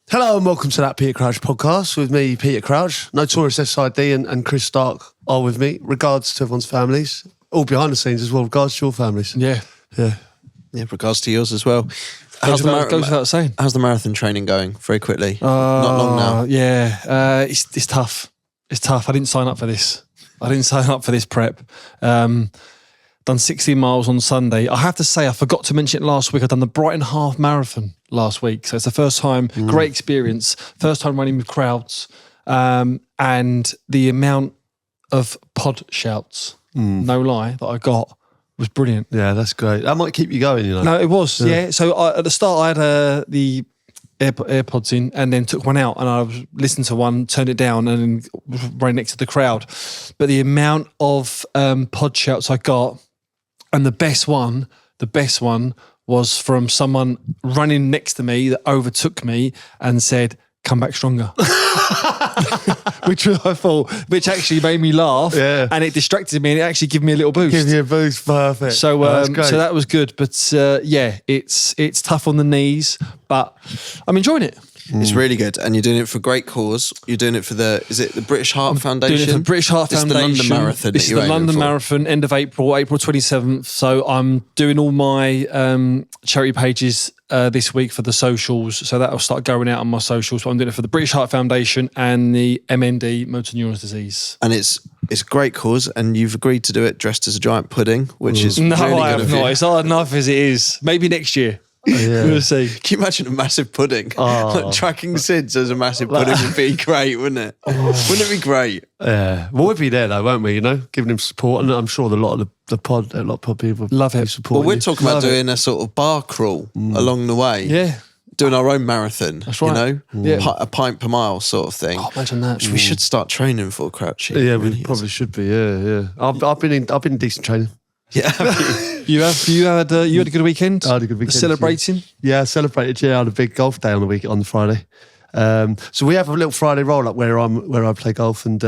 Hello and welcome to that Peter Crouch podcast with me, Peter Crouch. Notorious SID and Chris Stark are with me. Regards to everyone's families. All behind the scenes as well. Regards to your families. Yeah. Regards to yours as well. Goes without saying. How's the marathon training going? Very quickly. Not long now. Yeah. It's tough. It's tough. I didn't sign up for this. Prep. Done 16 miles on Sunday. I have to say, I forgot to mention it last week. I've done the Brighton half marathon last week. So it's the first time, great experience. First time running with crowds. And the amount of pod shouts, no lie, that I got was brilliant. Yeah, that's great. That might keep you going, you know. No, it was, yeah. So at the start, I had the AirPods in and then took one out and I was listening to one, turned it down and was right next to the crowd. But the amount of pod shouts I got, and the best one was from someone running next to me that overtook me and said, "Come back stronger." which actually made me laugh, and it distracted me and it actually gave me a little boost. Give you a boost, perfect. So that was good, but it's tough on the knees, but I'm enjoying it. It's really good, and you're doing it for a great cause. You're doing it for the British Heart Foundation? Doing it for British Heart Foundation. It's the London Marathon. This is the London Marathon, end of April 27th. So I'm doing all my charity pages this week for the socials. So that'll start going out on my socials. But I'm doing it for the British Heart Foundation and the MND, motor neurons disease. And it's a great cause, and you've agreed to do it dressed as a giant pudding, which is really good. No, I have not. It's hard enough as it is. Maybe next year. Yeah. We'll see. Can you imagine a massive pudding? Like tracking SIDS as a massive pudding would be great, wouldn't it? Wouldn't it be great? Yeah. Well, we'll be there though, won't we? You know, giving him support, and I'm sure a lot of people love it. Support. Well, we're talking about doing a sort of bar crawl along the way. Yeah. Doing our own marathon. That's right. You know? A pint per mile sort of thing. Oh, imagine that. We should start training for Crouchy. Yeah, we probably should be. Yeah. I've been in decent training. Yeah. You had a good weekend? I had a good weekend. Celebrating? Yeah, I celebrated. Yeah, I had a big golf day on the Friday. So we have a little Friday roll up where I play golf, and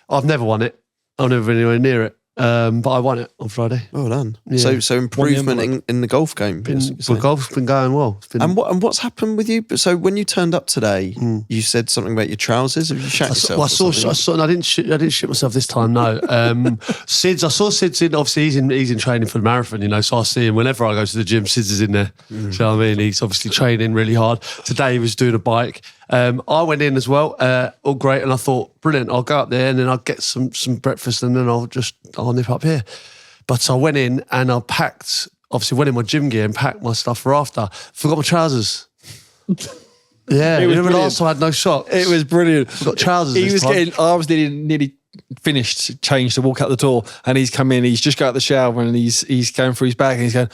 I've never won it. I've never been anywhere near it. But I won it on Friday. Well done. Yeah. So improvement in the golf game. Golf's been going well. And what's happened with you? So when you turned up today, you said something about your trousers. Have you shat yourself? I saw, and I didn't shit myself this time. No, I saw Sid's in. Obviously, he's in training for the marathon. You know, so I see him whenever I go to the gym. Sid's is in there. Do you know what I mean? He's obviously training really hard. Today he was doing a bike. I went in as well, all great, and I thought, brilliant, I'll go up there and then I'll get some breakfast and then I'll nip up here. But I went in and I went in my gym gear and packed my stuff for after. Forgot my trousers. Yeah, It was remember brilliant. last time I had no socks? It was brilliant. Forgot trousers. I was nearly finished, changed to walk out the door, and he's come in, he's just got out the shower and he's going through his bag and he's going,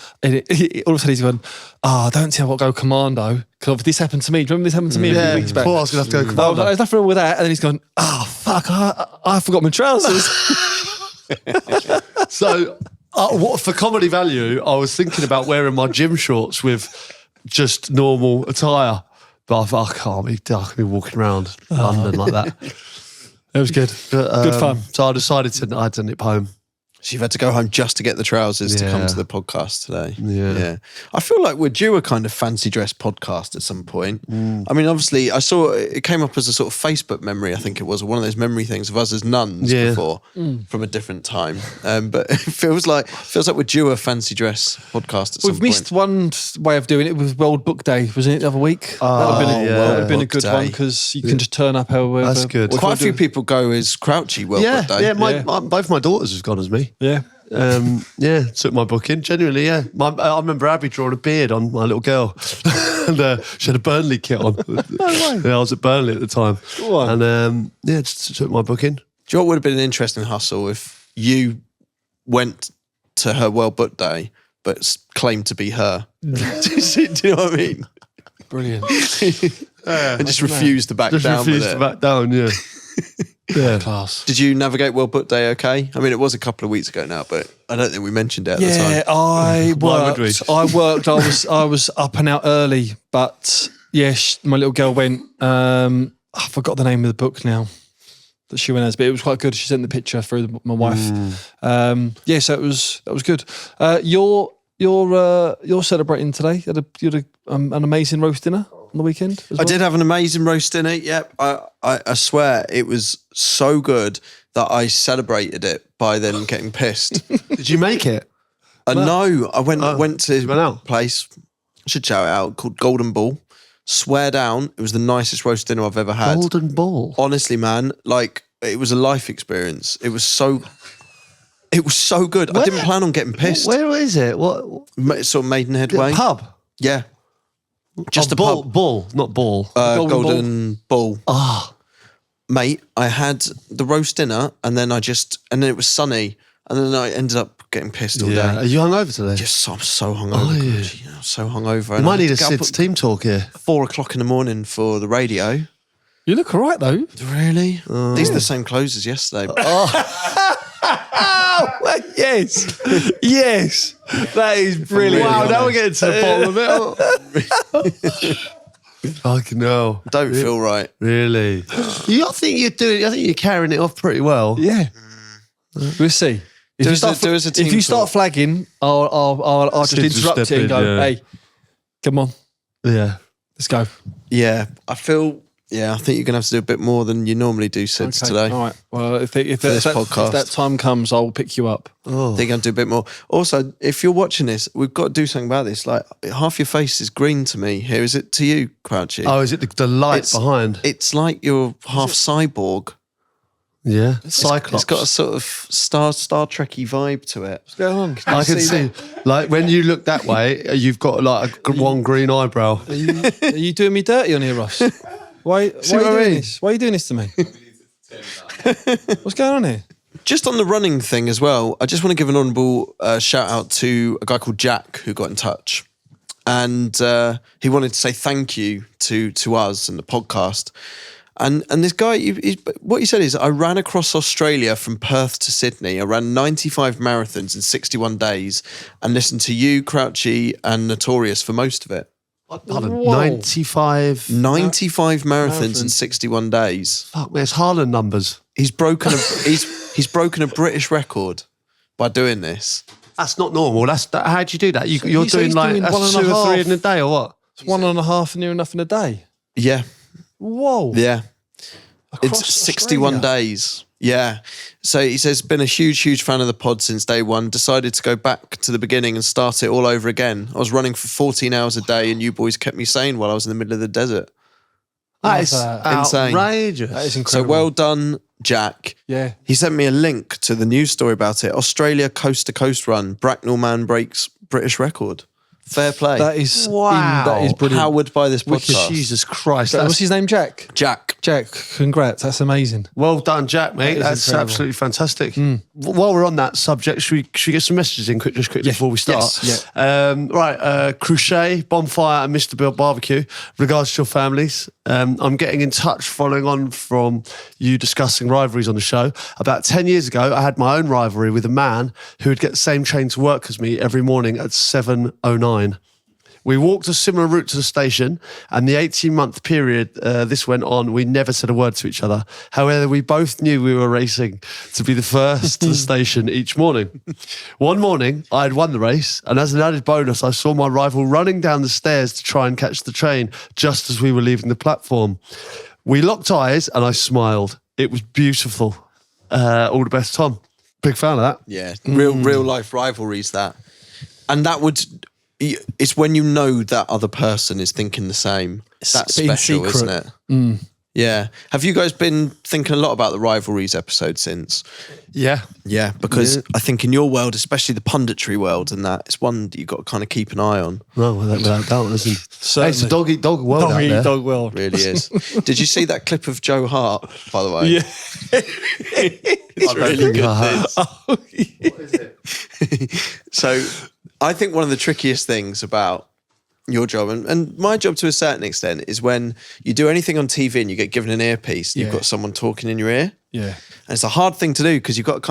all of a sudden he's going, don't tell what go commando, because this happened to me. Do you remember this happened to me a few weeks back? I was going to have to go I was commando. like, there's nothing wrong with that. And then he's gone, fuck, I forgot my trousers. So, for comedy value, I was thinking about wearing my gym shorts with just normal attire, but I thought, I can't be walking around London like that. It was good. But, good fun. So I decided I had to nip home. So you've had to go home just to get the trousers to come to the podcast today. Yeah. I feel like we're due a kind of fancy dress podcast at some point. I mean, obviously, I saw it came up as a sort of Facebook memory, I think it was, one of those memory things of us as nuns before from a different time. But it feels like we're due a fancy dress podcast at some point. We've missed one way of doing it with World Book Day, wasn't it, the other week? That would have been a good one, because you can just turn up however. That's good. Well, quite a few people go as Crouchy World Book Day. Yeah, both my daughters have gone as me. Yeah. Took my book in. Genuinely, yeah. I remember Abby drawing a beard on my little girl, and she had a Burnley kit on. I was at Burnley at the time, and just took my book in. Do you know what would have been an interesting hustle if you went to her World Book Day but claimed to be her? Do you know what I mean? Brilliant. And just refused to back down with it. To back down, yeah. Yeah. Class. Did you navigate World Book Day okay? I mean, it was a couple of weeks ago now, but I don't think we mentioned it at the time. Yeah, I Why would we? worked. I was up and out early, but my little girl went. I forgot the name of the book now that she went as, but it was quite good. She sent the picture through my wife. So that was good. You're celebrating today. You had an amazing roast dinner. on the weekend? As I well? did have an amazing roast dinner. Yep. I swear it was so good that I celebrated it by then getting pissed. Did you make it? No, I went to went out? a place, I should shout it out, called Golden Ball. Swear down, it was the nicest roast dinner I've ever had. Golden Ball. Honestly, man, like it was a life experience. It was so good. I didn't plan on getting pissed. Where is it? What? It's sort of Maidenhead Way. Pub? Yeah. Just a ball, pub. Ball, not ball. Golden Ball. Ah. Mate, I had the roast dinner and then it was sunny and then I ended up getting pissed all Yeah. day. Are you hungover today? I'm so hungover. Are you? God, I'm so hungover. You might need a Get up Sid's team talk here. at 4 o'clock in the morning for the radio. You look all right, though. Really? These are the same clothes as yesterday. Oh, yes. Yes. That is brilliant. Wow, now we're getting to the bottom of it. Fucking hell. Don't feel right. Really? I think you're carrying it off pretty well. Yeah. We'll see. If Do you start flagging, I'll just Sid will interrupt step you and in, go, yeah. hey, come on, Yeah. let's go. Yeah, I think you're going to have to do a bit more than you normally do, Sids, today. All right. Well, if this podcast. if that time comes, I'll pick you up. Oh. They're going to do a bit more. Also, if you're watching this, we've got to do something about this. Like, half your face is green to me here. Is it to you, Crouchy? Oh, is it the light It's- behind? It's like you're half cyborg. Yeah. Cyclops. It's got a sort of Star Trekky vibe to it. What's going on? I can see, like, when you look that way, you've got like one green eyebrow. Are you doing me dirty on here, Ross? Why are you what I doing mean? this? Why are you doing this to me? What's going on here? Just on the running thing as well, I just want to give an honourable shout out to a guy called Jack who got in touch. And he wanted to say thank you to us and the podcast. And this guy, what he said is, I ran across Australia from Perth to Sydney. I ran 95 marathons in 61 days and listened to you, Crouchy, and Notorious for most of it. Pardon, 95. 95 marathons in 61 days. Fuck, man, it's Haaland numbers. He's broken he's broken a British record by doing this. That's not normal. How do you do that? You're so doing he's like doing that's 1.5. 2 or 3 in a day or what? It's 1.5 near enough in a day. Yeah, Whoa. yeah. Across It's 61 Australia. days. Yeah. So he says, been a huge fan of the pod since day one. Decided to go back to the beginning and start it all over again. I was running for 14 hours a day and you boys kept me sane while I was in the middle of the desert. That is Insane. outrageous. That is So incredible. well done, Jack. Yeah. He sent me a link to the news story about it. Australia coast to coast run. Bracknell man breaks British record. Fair play. That is Wow. that is brilliant. Powered by this Wicked. podcast. Jesus Christ. What's his name? Jack. Jack. Jack, congrats. That's amazing. Well done, Jack, mate. That That's is incredible. absolutely fantastic. While we're on that subject, should we get some messages in quickly before we start? Yes. Right, Crouchy, Bonfire and Mr. Bill Barbecue, regards to your families. I'm getting in touch following on from you discussing rivalries on the show. About 10 years ago, I had my own rivalry with a man who would get the same train to work as me every morning at 7:09. We walked a similar route to the station, and the 18-month period this went on, we never said a word to each other. However, we both knew we were racing to be the first to the station each morning. One morning, I had won the race, and as an added bonus, I saw my rival running down the stairs to try and catch the train just as we were leaving the platform. We locked eyes, and I smiled. It was beautiful. All the best, Tom. Big fan of that. Yeah, real life rivalries, that. And that would... It's when you know that other person is thinking the same. That's in special, secret. isn't it? Yeah. Have you guys been thinking a lot about the rivalries episode since? Yeah. Yeah, because I think in your world, especially the punditry world and that, it's one that you've got to kind of keep an eye on. No, without doubt, isn't it? Hey, it's a dog-eat-dog world out there. Dog world. Really is. Did you see that clip of Joe Hart, by the way? Yeah. It's really good. Oh, So I think one of the trickiest things about your job and my job to a certain extent is when you do anything on TV and you get given an earpiece, you've Yeah. got someone talking in your ear. Yeah. And it's a hard thing to do because you've got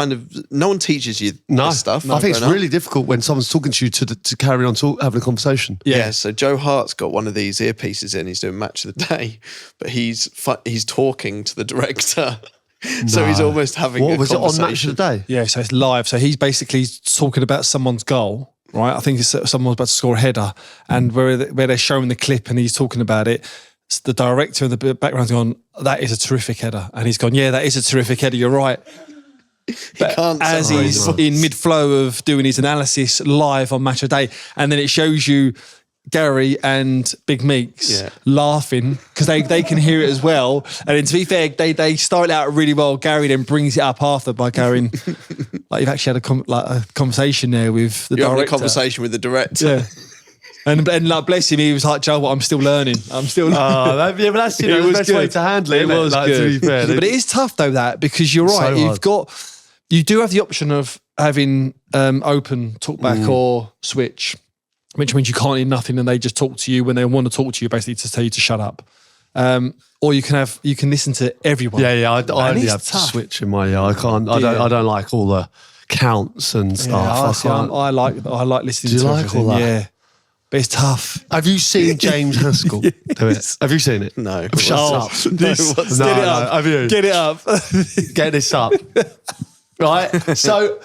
no one teaches you this stuff. I think it's growing up. really difficult when someone's talking to you to carry on having a conversation. Yeah, so Joe Hart's got one of these earpieces in. He's doing Match of the Day, but he's talking to the director. So he's almost having What a was it on conversation. Match of the Day? Yeah, so it's live. So he's basically talking about someone's goal right? I think it's someone's about to score a header, and where they're showing the clip and he's talking about it, the director in the background's gone, "That is a terrific header," and he's gone, "Yeah, that is a terrific header. You're right." But as he's in mid-flow of doing his analysis live on Match of Day, and then it shows you Gary and Big Meeks laughing because they can hear it as well. And then, to be fair, they start it out really well. Gary then brings it up after by going, like, you've actually had a conversation there with the director. Having a conversation with the director. Yeah. And like, bless him, he was like, Joe, what? I'm still learning. But that's the best way to handle it. It was like, good. To be fair. But it is tough though, that, because you're right. So You do have the option of having open talkback or switch, which means you can't hear nothing and they just talk to you when they want to talk to you, basically to tell you to shut up. Or you can listen to everyone. Yeah. I only have to switch in my. I can't. I don't like all the counts and stuff. I like listening to like everything. all that? Yeah. But it's tough. Have you seen James Haskell do it? Have you seen it? No. Shut up. Get it up. Have you? Get it up. Get this up. Right? So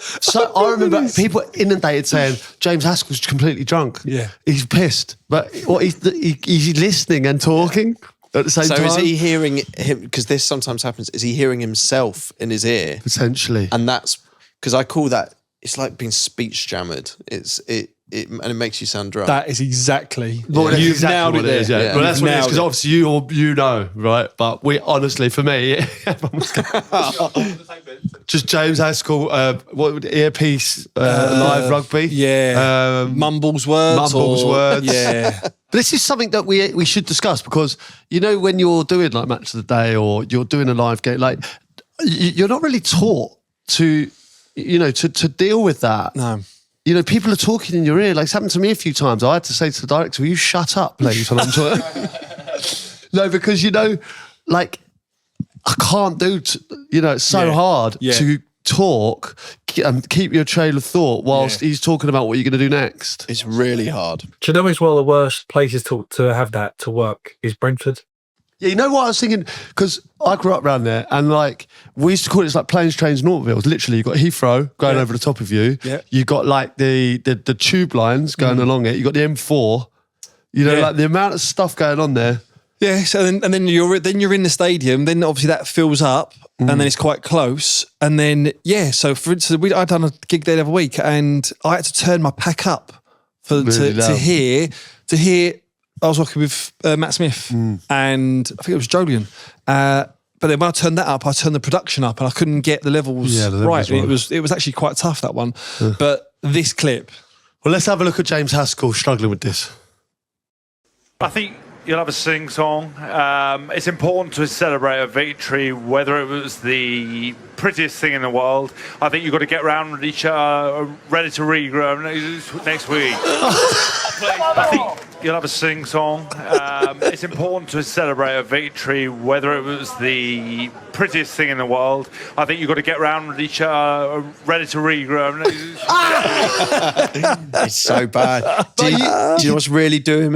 I remember people inundated saying, James Haskell's completely drunk. Yeah. He's pissed. But he's listening and talking at the same time. So is he hearing him, because this sometimes happens, is he hearing himself in his ear? Potentially. And that's, because I call that, it's like being speech jammered. And it makes you sound drunk. That is exactly. Well, You've nailed it there. Is, yeah. Well, that's what it is, because obviously you know, right? But we honestly, for me, just James Haskell, earpiece, live rugby. Yeah. Mumbles words. Yeah. But this is something that we should discuss, because, you know, when you're doing like Match of the Day or you're doing a live game, like, you're not really taught to, you know, to deal with that. No. You know, people are talking in your ear. Like, it's happened to me a few times. I had to say to the director, will you shut up, please, when I'm talking? No, because, you know, like, I can't it's so hard to talk and keep your trail of thought whilst he's talking about what you're going to do next. It's really hard. Do you know it's one of the worst places to have that to work is Brentford? Yeah, you know what I was thinking? Because I grew up around there, and like, we used to call it like planes, trains, and automobiles. Literally, you've got Heathrow going over the top of you. Yeah. You've got like the tube lines going along it. You've got the M4. You know, like the amount of stuff going on there. Yeah, so then you're in the stadium. Then obviously that fills up, and then it's quite close. And then so for instance, I'd done a gig there the other week, and I had to turn my pack up to hear. I was working with Matt Smith, and I think it was Jolien. But then when I turned that up, I turned the production up, and I couldn't get the levels right. It was actually quite tough, that one. But this clip. Well, let's have a look at James Haskell struggling with this. I think you'll have a sing song. It's important to celebrate a victory, whether it was the prettiest thing in the world. I think you've got to get round with each other, ready to regrow next week. I think you'll have a sing song. It's important to celebrate a victory, whether it was the prettiest thing in the world. I think you've got to get round with each other, ready to regrow. It's so bad. Do you know what's really doing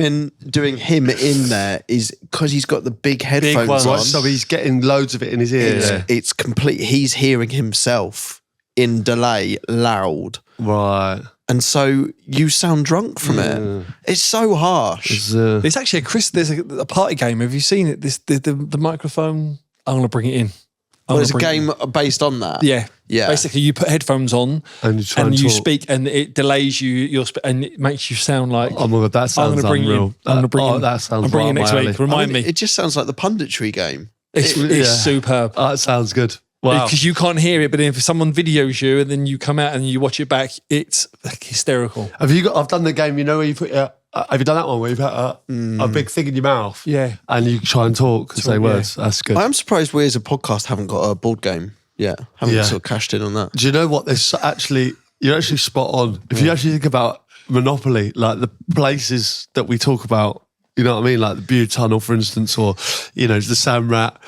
him in there is because he's got the big headphones on. So he's getting loads of it in his ear. It's complete. He's hearing himself in delay, loud. Right. And so you sound drunk from it. It's so harsh. It's actually there's a party game. Have you seen it? The microphone. I'm going to bring it in. There's a game based on that. Yeah. Yeah. Basically, you put headphones on and you speak, and it delays you. And it makes you sound like. Oh my God, that sounds unreal. That sounds. I'm bringing it next week. Remind me. It just sounds like the punditry game. It's superb. That sounds good. Wow. Because you can't hear it, but if someone videos you and then you come out and you watch it back, it's like hysterical. I've done the game, you know, where you put have you done that one where you put a big thing in your mouth? Yeah. And you try and talk and say words. That's good. I'm surprised we as a podcast haven't got a board game yet. Haven't sort of cashed in on that. Do you know what? You're actually spot on. If you actually think about Monopoly, like the places that we talk about, you know what I mean? Like the Bew Tunnel, for instance, or, you know, the Sam Rat,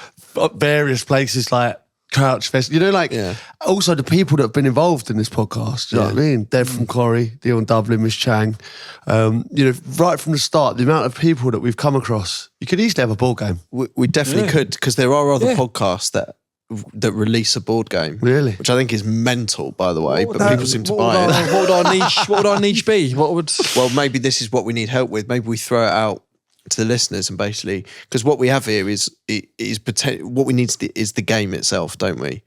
various places like Crouch Fest, you know, like also the people that have been involved in this podcast, you know what I mean? Dev from Corrie, Dion Dublin, Miss Chang, you know, right from the start, the amount of people that we've come across, you could easily have a ball game. We definitely could, because there are other podcasts that that release a board game. Really? Which I think is mental, by the way, but people seem to what buy would it. What would our niche be? What would? Well, maybe this is what we need help with. Maybe we throw it out to the listeners and basically, because what we have here is what we need is the game itself, don't we?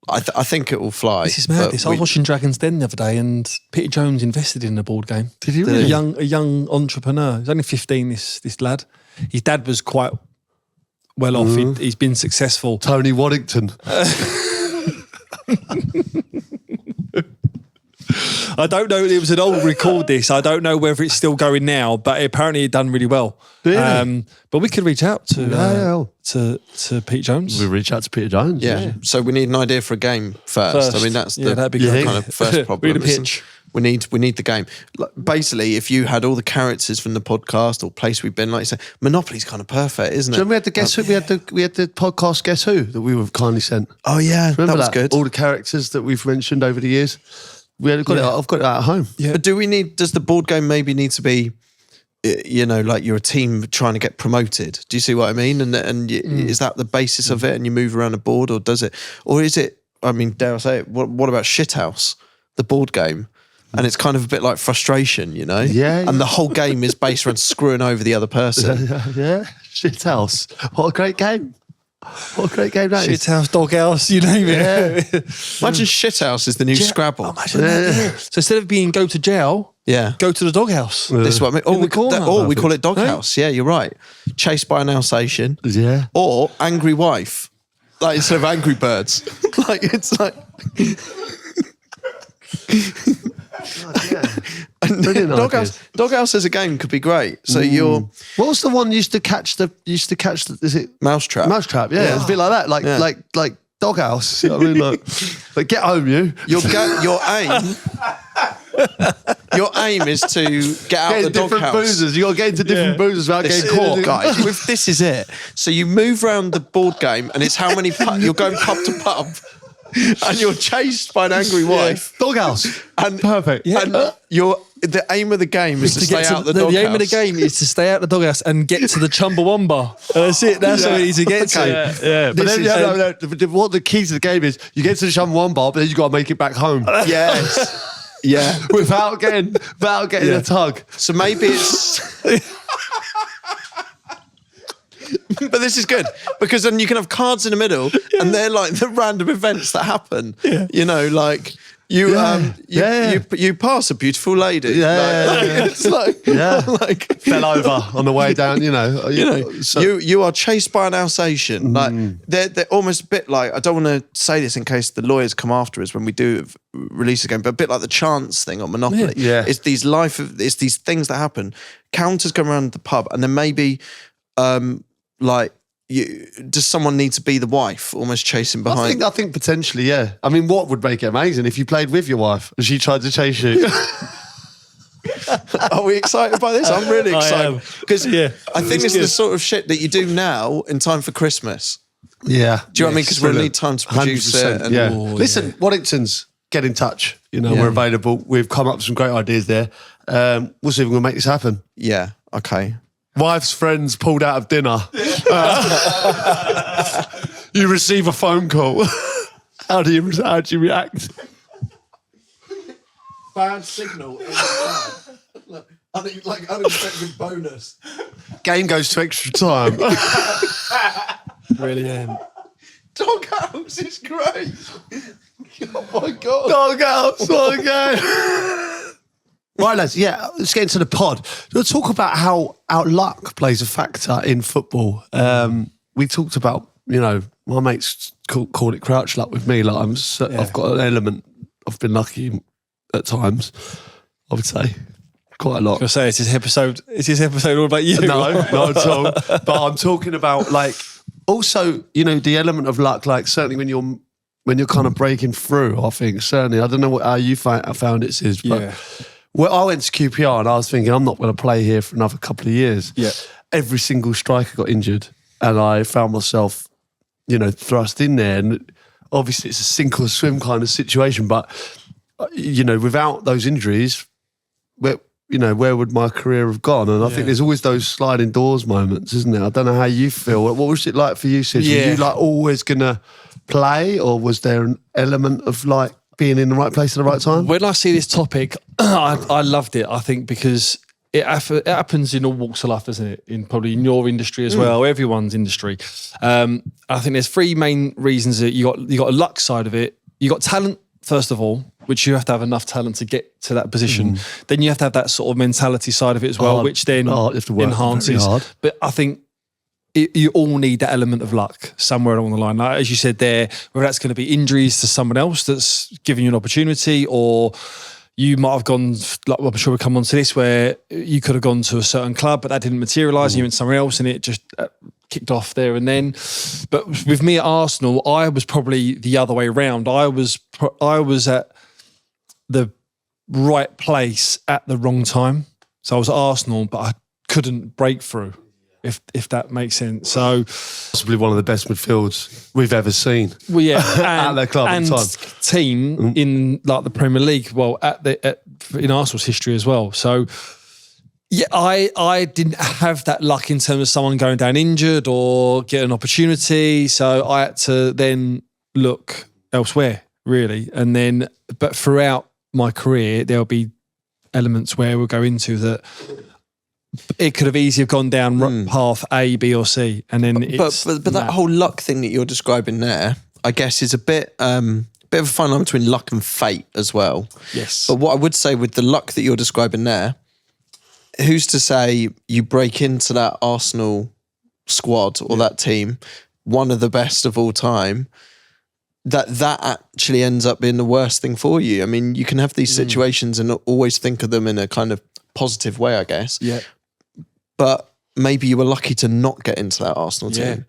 I think it will fly. This is madness. I was watching Dragon's Den the other day, and Peter Jones invested in a board game. Did he really? A young entrepreneur. He's only 15. This lad. His dad was quite well off. He's been successful. Tony Waddington. I don't know. It was an old record. This. I don't know whether it's still going now, but apparently it done really well. Really? But we could reach out to Pete Jones. We reach out to Peter Jones. Yeah. So we need an idea for a game first. I mean, that's that'd be the great. kind of first problem. Read a pitch. We need the game. Like, basically, if you had all the characters from the podcast or place we've been, like you say, Monopoly's kind of perfect, isn't it? So we had the Guess Who. We had the podcast Guess Who that we were kindly sent. Oh yeah, Remember that was good. All the characters that we've mentioned over the years. I've got it at home. Yeah. But does the board game maybe need to be, like you're a team trying to get promoted? Do you see what I mean? And is that the basis of it? And you move around a board, or is it? I mean, dare I say it? What about Shithouse, the board game? And it's kind of a bit like Frustration, Yeah. And the whole game is based around screwing over the other person. Yeah. Shithouse. What a great game. What a great game that is. Shithouse, Doghouse, you name it. Yeah. Imagine Shithouse is the new Scrabble. Imagine that, yeah. So instead of being go to jail, Yeah. go to the Doghouse. This is what I mean. In the corner. We call it Doghouse. Yeah, you're right. Chased by an Alsatian. Yeah. Or Angry Wife. Like instead of Angry Birds. Like it's like Brilliant Doghouse as a game could be great. So you're What was the one used to catch is it Mousetrap. Mousetrap? Yeah, it's a bit like that. Like Doghouse. You know what I mean? Like get home, you. Your aim is to get out the different doghouse. boozers. You got to get into different boozers without getting caught, guys. This is it. So you move around the board game, and it's how many you're going pub to pub, and you're chased by an angry wife. Doghouse. And perfect. And the aim of the game is to stay out the doghouse. The aim of the game is to stay out the doghouse and get to the Chumbawamba. That's it. That's what we need to get to. Yeah. But then, what the key to the game is, you get to the Chumbawamba, but then you got to make it back home. Yes. Yeah. without getting a tug. So maybe it's. But this is good because then you can have cards in the middle, and they're like the random events that happen. Yeah. Like you you pass a beautiful lady. It's like like fell over on the way down. You are chased by an Alsatian. Like they're almost a bit like, I don't want to say this in case the lawyers come after us when we do release a game, but a bit like the chance thing on Monopoly. Yeah. It's these things that happen. Counters come around the pub, and then maybe does someone need to be the wife, almost chasing behind? I think potentially, yeah. I mean, what would make it amazing if you played with your wife and she tried to chase you? Are we excited by this? I'm really excited because I think this is the sort of shit that you do now in time for Christmas. Yeah. Do you know what I mean? Because we'll need time to produce it. And, Listen, Waddingtons, get in touch. We're available. We've come up with some great ideas there. We'll see if we can make this happen. Yeah. Okay. Wife's friends pulled out of dinner. You receive a phone call. How do you react? Bad signal. Unexpected bonus. Game goes to extra time. Brilliant. Doghouse is great. Oh my God. Doghouse, okay. Right, lads, let's get into the pod. We'll talk about how luck plays a factor in football. We talked about, my mates call it crouch luck with me. Like I've got an element. I've been lucky at times, I would say. Quite a lot. I say, is this episode all about you? No, not at all. But I'm talking about also, the element of luck, certainly when you're kind of breaking through, I think, certainly. I don't know how you found it, Sis, but well, I went to QPR and I was thinking, I'm not going to play here for another couple of years. Yeah. Every single striker got injured and I found myself, thrust in there. And obviously it's a sink or swim kind of situation, but, without those injuries, where would my career have gone? And I think there's always those sliding doors moments, isn't there? I don't know how you feel. What was it like for you, Sid? Yeah. Were you like always going to play, or was there an element of like being in the right place at the right time? When I see this topic, I loved it, I think, because it happens in all walks of life, doesn't it? Probably in your industry as well, everyone's industry. I think there's three main reasons that you got a luck side of it. You got talent, first of all, which you have to have enough talent to get to that position. Then you have to have that sort of mentality side of it as well, which then you have to work enhances. very hard. But I think you all need that element of luck somewhere along the line. Like, as you said there, whether that's going to be injuries to someone else that's giving you an opportunity, or you might have gone, like I'm sure we'll come on to this, where you could have gone to a certain club, but that didn't materialise, and you went somewhere else and it just kicked off there and then. But with me at Arsenal, I was probably the other way around. I was at the right place at the wrong time. So I was at Arsenal, but I couldn't break through, if that makes sense. So Possibly one of the best midfields we've ever seen. well, yeah, At their club at and the time. team in like the Premier League. Well, in Arsenal's history as well. So yeah, I didn't have that luck in terms of someone going down injured or get an opportunity. So I had to then look elsewhere, really. And then, but throughout my career, there'll be elements where we'll go into that. It could have easily gone down path A, B, or C, and then it's but that whole luck thing that you're describing there, I guess, is a bit of a fine line between luck and fate as well. Yes. But what I would say with the luck that you're describing there, who's to say you break into that Arsenal squad or that team, one of the best of all time, that actually ends up being the worst thing for you? I mean, you can have these situations and always think of them in a kind of positive way, I guess. Yeah. But maybe you were lucky to not get into that Arsenal team.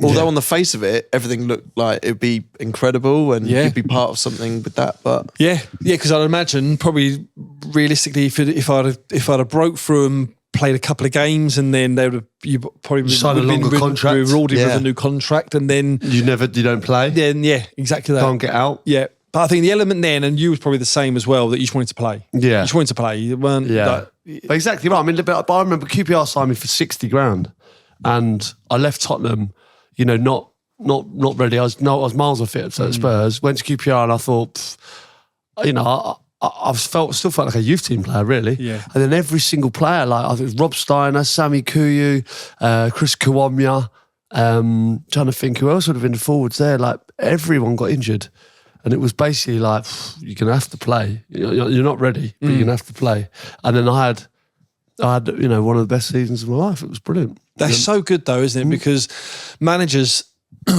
Although on the face of it, everything looked like it'd be incredible and you'd be part of something with that. But because I'd imagine probably realistically, if I'd have broke through and played a couple of games, and then you probably Signed a longer contract. rewarded with a new contract, and then You don't play. then exactly that. Can't get out. Yeah. But I think the element then, and you was probably the same as well, that you just wanted to play. Yeah. You just wanted to play. You weren't But exactly right. I mean, but I remember QPR signed me for 60 grand, and I left Tottenham, not ready. I was miles off fit at Spurs. Went to QPR, and I thought, I still felt like a youth team player, really. Yeah. And then every single player, like I think it was Rob Steiner, Sami Kuyu, Chris Kiwomya, trying to think who else would have been the forwards there. Like everyone got injured. And it was basically like, you're going to have to play. You're not ready, but you're going to have to play. And then I had one of the best seasons of my life. It was brilliant. That's so good though, isn't it? Because managers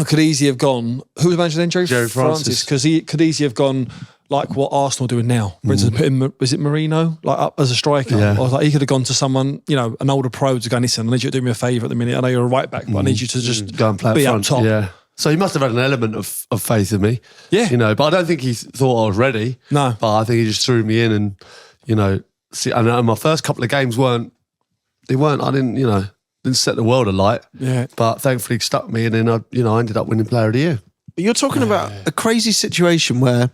could easily have gone, who was the manager then? Jerry Francis. Because he could easily have gone like what Arsenal are doing now. For instance, put in, was it Marino? Like up as a striker? Yeah. Or like he could have gone to someone, an older pro to go, listen, I need you to do me a favour at the minute. I know you're a right back, but I need you to just Go and play be up up front. top. Yeah. So he must have had an element of faith in me. Yeah. But I don't think he thought I was ready. No. But I think he just threw me in and, and my first couple of games I didn't set the world alight. Yeah. But thankfully he stuck me, and then I ended up winning Player of the Year. But you're talking about a crazy situation where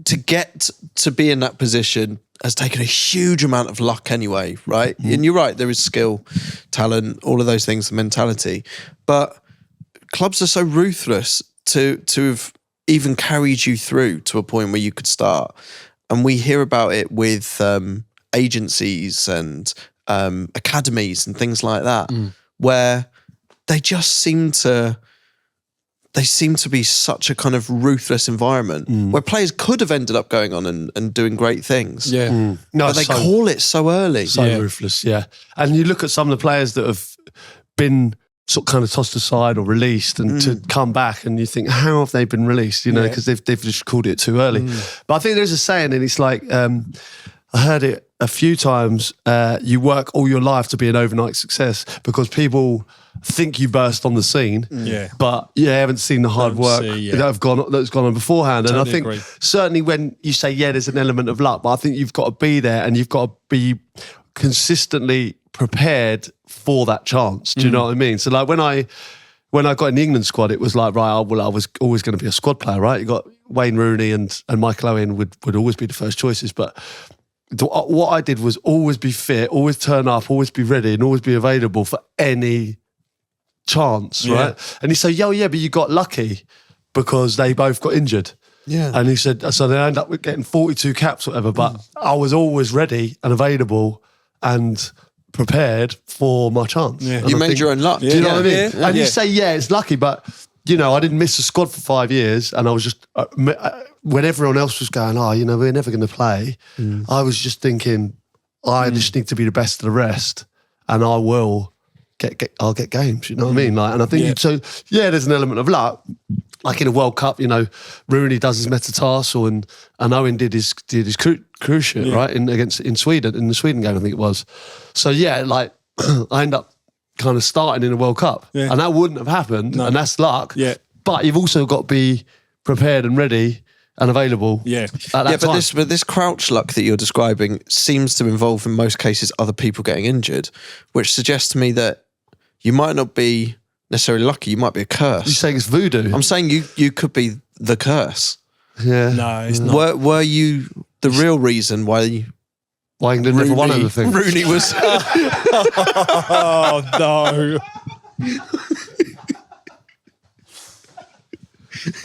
to get to be in that position has taken a huge amount of luck anyway, right? And you're right, there is skill, talent, all of those things, mentality. But clubs are so ruthless to have even carried you through to a point where you could start. And we hear about it with agencies and academies and things like that, where they just seem to be such a kind of ruthless environment where players could have ended up going on and doing great things. Yeah. No, But they call it so early. So ruthless, yeah. And you look at some of the players that have been sort of kind of tossed aside or released, and to come back, and you think, how have they been released? Because they've just called it too early. But I think there's a saying, and it's like, I heard it a few times, you work all your life to be an overnight success, because people think you burst on the scene, but you haven't seen the hard work that's gone on beforehand. And I think certainly when you say, there's an element of luck, but I think you've got to be there, and you've got to be consistently prepared for that chance. Do you know what I mean? So like when I got in the England squad, it was like, right, I was always going to be a squad player, right? You got Wayne Rooney and Michael Owen would always be the first choices, but what I did was always be fit, always turn up, always be ready, and always be available for any chance, right? And he said, yeah, but you got lucky because they both got injured. Yeah. And he said, so they end up with getting 42 caps or whatever, but I was always ready and available and prepared for my chance. Yeah. You made your own luck. Do you know what I mean? Yeah. And you say, it's lucky, but I didn't miss the squad for 5 years, and I was just when everyone else was going, we're never going to play. I was just thinking, I just need to be the best of the rest, and I will I'll get games. You know what I mean? Like, and I think there's an element of luck. Like in a World Cup, Rooney does his metatarsal, and Owen did his Crouchy, right, in Sweden, in the Sweden game, I think it was. So I end up kind of starting in a World Cup, and that wouldn't have happened, and that's luck. Yeah. But you've also got to be prepared and ready and available. Yeah. At that time. But this crouch luck that you're describing seems to involve, in most cases, other people getting injured, which suggests to me that you might not be necessarily lucky. You might be a curse. You're saying it's voodoo? I'm saying you could be the curse. Yeah. No, it's not. Were you the real reason why England never won anything? Rooney was... Oh, no.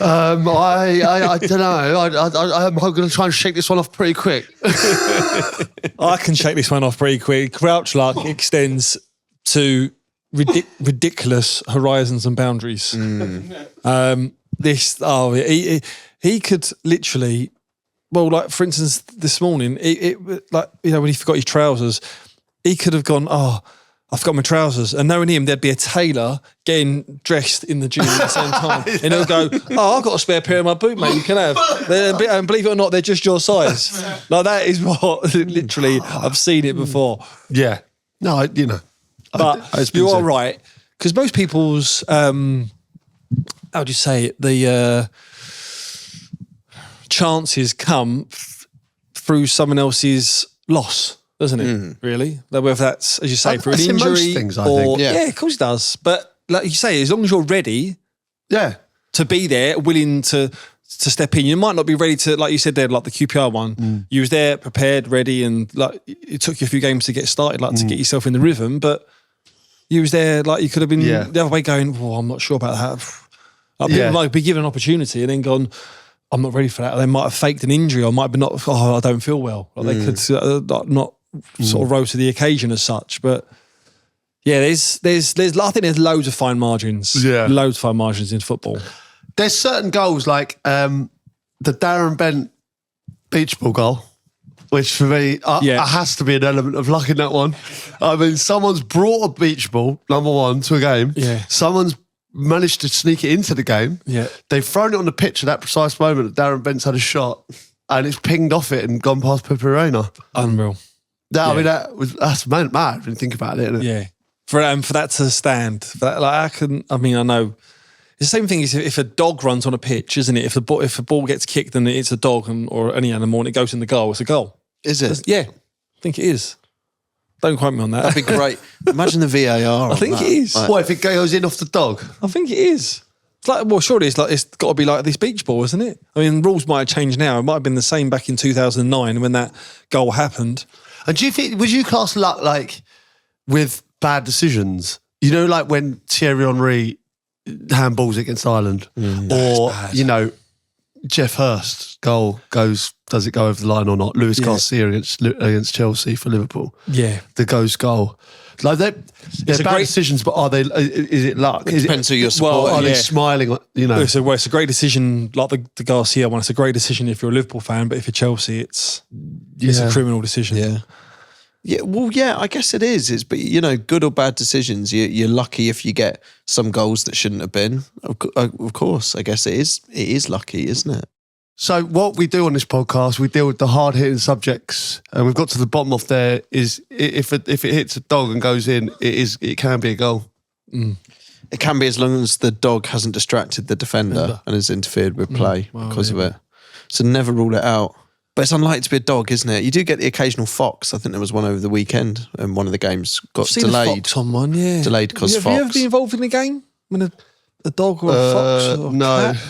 I don't know. I'm going to try and shake this one off pretty quick. I can shake this one off pretty quick. Crouch luck extends to ridiculous horizons and boundaries. He could literally, well, like for instance, this morning, when he forgot his trousers, he could have gone, I forgot my trousers. And knowing him, there'd be a tailor getting dressed in the gym at the same time. And he'll go, I've got a spare pair of my boot, mate, you can have. And believe it or not, they're just your size. Like that is what, literally, I've seen it before. Yeah. No, But you are right. Because most people's, how do you say it, the chances come through someone else's loss. Doesn't it? Really? Whether that's, as you say, through an injury, most things, I think. Yeah, of course it does. But like you say, as long as you're ready, to be there, willing to step in, you might not be ready to, like you said there, like the QPR one. You was there, prepared, ready, and like it took you a few games to get started, like to get yourself in the rhythm. But you was there, like you could have been the other way, going, I'm not sure about that. Like, people might be given an opportunity and then gone, I'm not ready for that. Or they might have faked an injury, or might be not. I don't feel well. Like they could not sort of rose to the occasion as such. But yeah, there's I think there's loads of fine margins. Yeah, loads of fine margins in football. There's certain goals like the Darren Bent beach ball goal, which for me has to be an element of luck in that one. I mean, someone's brought a beach ball, number one, to a game. Yeah, someone's managed to sneak it into the game. Yeah, they've thrown it on the pitch at that precise moment that Darren Bent's had a shot, and it's pinged off it and gone past Pepe Reina. Unreal. I mean, that's mad when you think about it, isn't it? Yeah. For that to stand, I know it's the same thing as if a dog runs on a pitch, isn't it? If a ball gets kicked and it's a dog or any animal and it goes in the goal, it's a goal. Is it? Yeah, I think it is. Don't quote me on that. That'd be great. Imagine the VAR. I think it is. What if it goes in off the dog? I think it is. It's like, well, surely it's got to be like this beach ball, isn't it? I mean, rules might have changed now. It might have been the same back in 2009 when that goal happened. And do you think, would you class luck like with bad decisions? You know, like when Thierry Henry handballs against Ireland, or Jeff Hurst's goal does it go over the line or not? Luis Garcia against Chelsea for Liverpool. Yeah, the ghost goal. Like they're bad decisions, but are they? Is it luck? It depends who you're supporting. Well, are they smiling? It's a great decision. Like the Garcia one, it's a great decision if you're a Liverpool fan, but if you're Chelsea, it's a criminal decision. Yeah. Yeah, well, I guess it is. But good or bad decisions, you're lucky if you get some goals that shouldn't have been. Of course, I guess it is. It is lucky, isn't it? So what we do on this podcast, we deal with the hard-hitting subjects, and we've got to the bottom of there. Is if it hits a dog and goes in, it can be a goal. It can be, as long as the dog hasn't distracted the defender and has interfered with play because of it. So never rule it out. But it's unlikely to be a dog, isn't it? You do get the occasional fox. I think there was one over the weekend, and one of the games got delayed. I've seen a fox on one, delayed because fox. Have you ever been involved in a game when a dog or a fox? Or no. cat?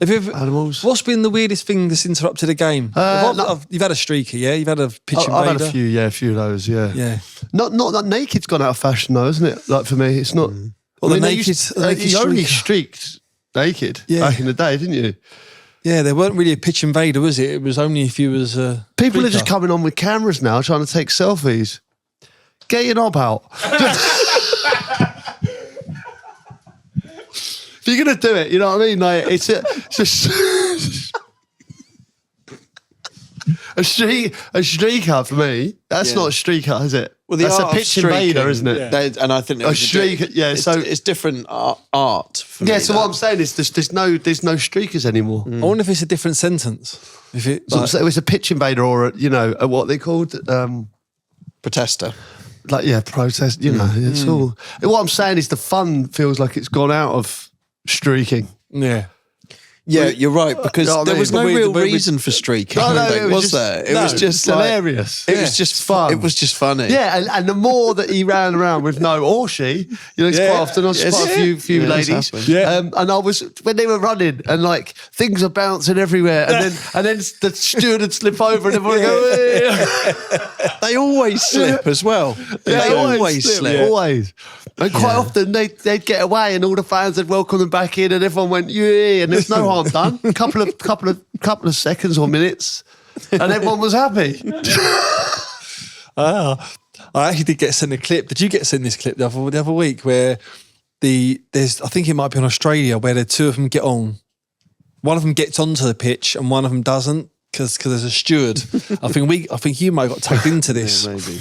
Have you ever, animals. What's been the weirdest thing that's interrupted a game? You've had a streaker, yeah? You've had a pitch invader? I've had a few of those, yeah. Yeah. Not that naked's gone out of fashion though, isn't it? Like for me, it's not. Well, I mean, the naked you only streaker. streaked naked Yeah. back in the day, didn't you? Yeah, there weren't really a pitch invader, was it? It was only if you was a People are streaker. just coming on with cameras now, trying to take selfies. Get your knob out. If you're gonna do it, you know what I mean? Like it's just a streaker for me. That's not a streaker, is it? Well, the that's art a of pitch invader, streaking, isn't it? And I think A streaker, yeah. So it's different art. For yeah. me, So what I'm saying is, there's no streakers anymore. I wonder if it's a different sentence. If it, So like, it was a pitch invader or a what they called. protester. Like protest. You know, it's all. What I'm saying is the fun feels like it's gone out of streaking. yeah. Yeah, you're right, because You know what I there mean? was no But we- real but we- reason for streaking. No, I think, it was was just- there? It no, was just it's like, hilarious. It Yeah. was just Fun. It was just funny. Yeah, and the more that he ran around with no or she, it's quite often I spot a few Yeah, it's ladies. happened. Yeah. And I was when they were running and like things are bouncing everywhere, and then the steward would slip over and everyone would go. "Hey." They always slip as well. Yeah, They always slip. Always. And quite often they'd get away and all the fans would welcome them back in and everyone went, yeah, and there's no harm done. Couple of seconds or minutes and everyone was happy. I actually did get sent a clip. Did you get sent this clip the other week where there's I think it might be in Australia where the two of them get on. One of them gets onto the pitch and one of them doesn't because there's a steward. I think you might have got tagged into this. Maybe.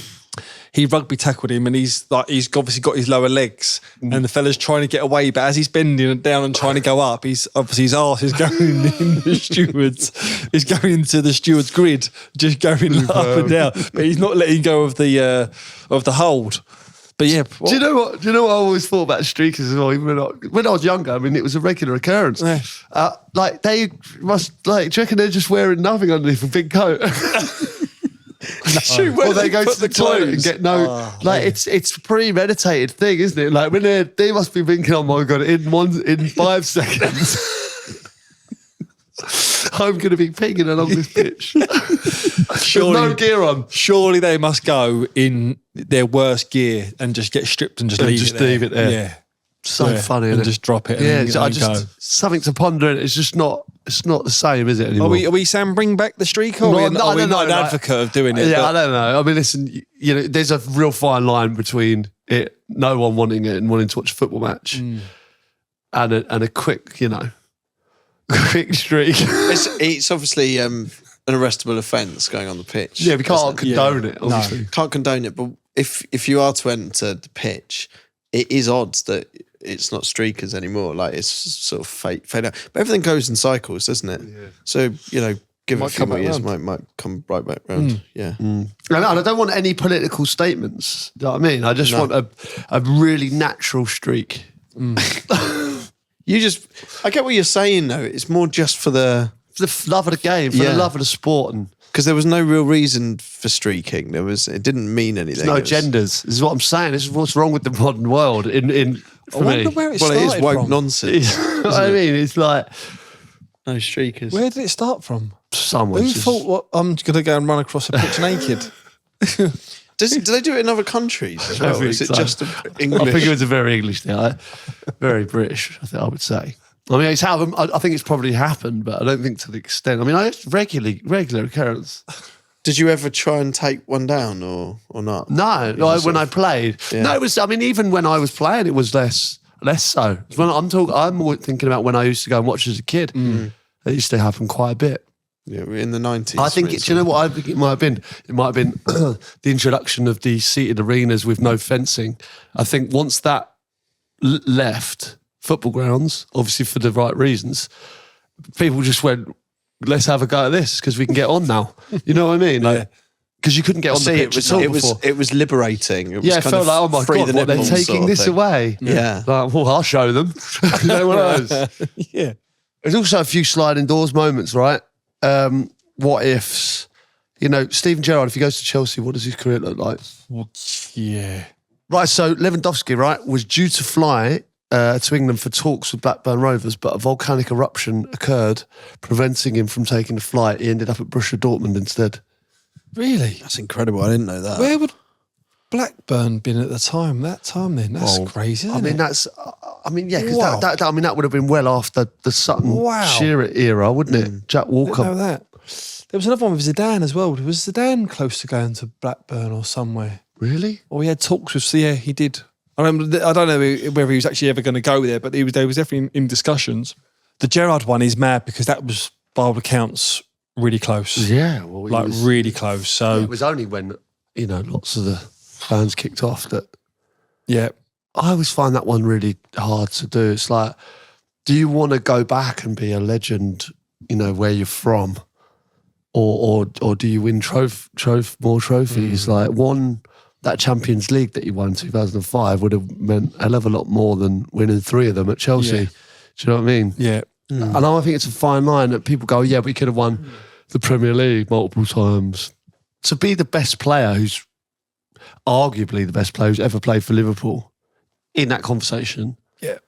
He rugby tackled him and he's obviously got his lower legs and the fella's trying to get away, but as he's bending down and trying to go up, his arse is going in the steward's grid, just going up and down. But he's not letting go of the hold. But yeah, Do you know what I always thought about streakers as well? Even when I was younger, I mean, it was a regular occurrence. Yeah. Like they must do you reckon they're just wearing nothing underneath a big coat? Or they go to the toilet and get it's a premeditated thing, isn't it? Like when they must be thinking, oh my god, in 5 seconds, I'm going to be pinging along this pitch. Surely, no gear on. Surely they must go in their worst gear and just get stripped and just leave it there. Yeah. So funny, and isn't it? just drop it. Yeah, and go. something to ponder. It's just not. It's not the same, is it anymore? Are we saying bring back the streak? Or are we not an advocate of doing it? Yeah, I don't know. I mean, listen, there's a real fine line between no one wanting it and wanting to watch a football match, and a quick, quick streak. It's obviously an arrestable offence going on the pitch. Yeah, we can't condone it. Obviously, No, can't condone it. But if you are to enter the pitch, it is odds that it's not streakers anymore. Like it's sort of fade out. But everything goes in cycles, doesn't it? Yeah. So give it a few more years, might come right back round. Yeah. And I don't want any political statements. You know what I mean? I just want a really natural streak. I get what you're saying though. It's more just for the love of the game, for the love of the sport, and because there was no real reason for streaking. It didn't mean anything. no genders. This is what I'm saying. This is what's wrong with the modern world. I wonder where it started it is woke from. nonsense. You know what I mean? It's like No streakers. Where did it start from? someone. Who thought I'm going to go and run across a pitch naked? Do they do it in other countries as well? think Is it so. just English? I think it was a very English thing. Very British, I would say. I mean, it's how I think it's probably happened, but I don't think to the extent. I mean, it's regular occurrence. Did you ever try and take one down or not? No, when I played. Yeah. No, it was. I mean, even when I was playing, it was less so. When I'm more thinking about when I used to go and watch as a kid. It used to happen quite a bit. Yeah, we're in the 90s. I think do you know what I think it might have been? It might have been the introduction of the seated arenas with no fencing. I think once that left football grounds, obviously for the right reasons, people just went, let's have a go at this because we can get on now. You know what I mean? Like, because you couldn't get on the pitch at all before. It was liberating. It was It felt like, oh my God, what, they're taking this away. Yeah. Like, well, I'll show them. You know what it is? Yeah. There's also a few sliding doors moments, right? What ifs? You know, Steven Gerrard, if he goes to Chelsea, what does his career look like? Yeah. Right, so Lewandowski, right, was due to fly to England for talks with Blackburn Rovers, but a volcanic eruption occurred, preventing him from taking the flight. He ended up at Borussia Dortmund instead. Really? That's incredible. I didn't know that. Where would Blackburn been at the time? That time then? That's crazy, isn't it? Because that would have been well after the Sutton Shearer era, wouldn't it? Jack Walker. I didn't know that. There was another one with Zidane as well. Was Zidane close to going to Blackburn or somewhere? Really? Or he had talks with, yeah, he did. I don't know whether he was actually ever going to go there, but there was definitely in discussions. The Gerrard one is mad because that was, by all accounts, really close. Yeah. Well, really close. So it was only when, lots of the fans kicked off that. Yeah. I always find that one really hard to do. It's like, do you want to go back and be a legend, where you're from? Or do you win more trophies? Like that Champions League that you won in 2005 would have meant a hell of a lot more than winning 3 of them at Chelsea. Yeah. Do you know what I mean? Yeah. And I think it's a fine line that people go, yeah, we could have won the Premier League multiple times. To be the best player who's arguably the best player who's ever played for Liverpool in that conversation. Yeah.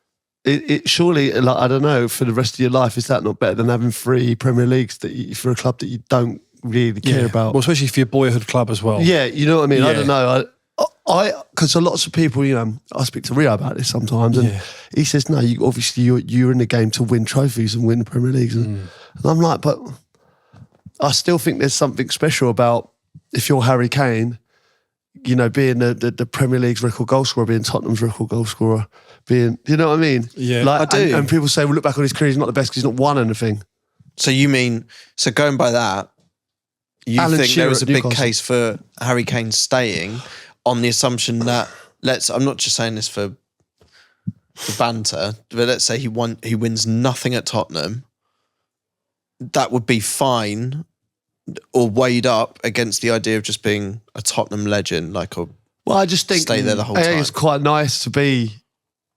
It surely, like, I don't know, for the rest of your life, is that not better than having 3 Premier Leagues for a club that you don't really care about? Well, especially for your boyhood club as well. Yeah, you know what I mean? Yeah. I don't know. Because lots of people, I speak to Rio about this sometimes, and he says, no, you're in the game to win trophies and win the Premier Leagues. And I'm like, but I still think there's something special about if you're Harry Kane, being the Premier League's record goal scorer, being Tottenham's record goal scorer, being, you know what I mean? Yeah, I do. And people say, well, look back on his career, he's not the best because he's not won anything. So going by that, you Alan think Shearer there was a at big Newcastle. case for Harry Kane staying on the assumption that, I'm not just saying this for banter, but let's say he wins nothing at Tottenham, that would be fine or weighed up against the idea of just being a Tottenham legend, Well, I just think stay there the whole time. It's quite nice to be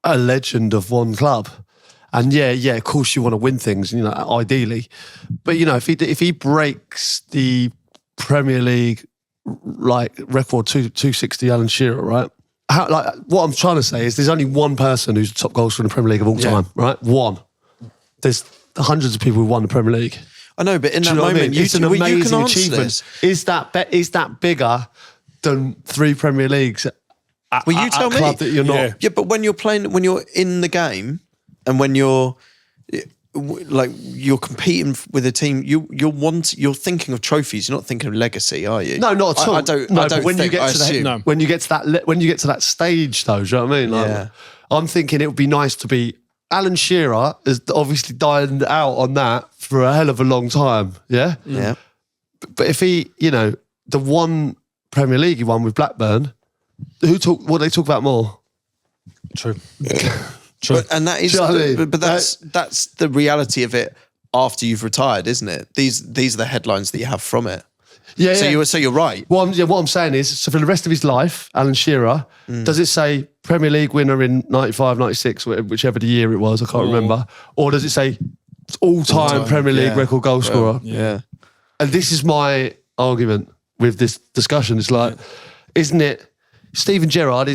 a legend of one club. And yeah, of course you want to win things, ideally. But, if he breaks the Premier League record 260 Alan Shearer, right? What I'm trying to say is there's only one person who's the top goal scorer in the Premier League of all time, right? One. There's hundreds of people who won the Premier League. I know, but in Do that you know what I moment, mean? It's an amazing you can answer achievement. this. Is that bigger than 3 Premier Leagues at You tell a me. club that you're not? Yeah, but when you're in the game, and when you're competing with a team, you're thinking of trophies. You're not thinking of legacy, are you? No, not at all. I don't. No, I don't but when think, you get I to assume. that, when you get to that stage, though, do you know what I mean? Yeah. I'm thinking it would be nice to be. Alan Shearer has obviously died out on that for a hell of a long time. Yeah. Yeah. But if he, the one Premier League he won with Blackburn, what they talk about more? True. But, and that is, Do you know what I mean? but that's the reality of it after you've retired, isn't it? These are the headlines that you have from it. Yeah. So you're right. What I'm saying is, so for the rest of his life, Alan Shearer, does it say Premier League winner in 95, 96, whichever the year it was, I can't remember, or does it say all-time Premier League record goal scorer? Yeah. And this is my argument with this discussion. It's like, isn't it, Steven Gerrard,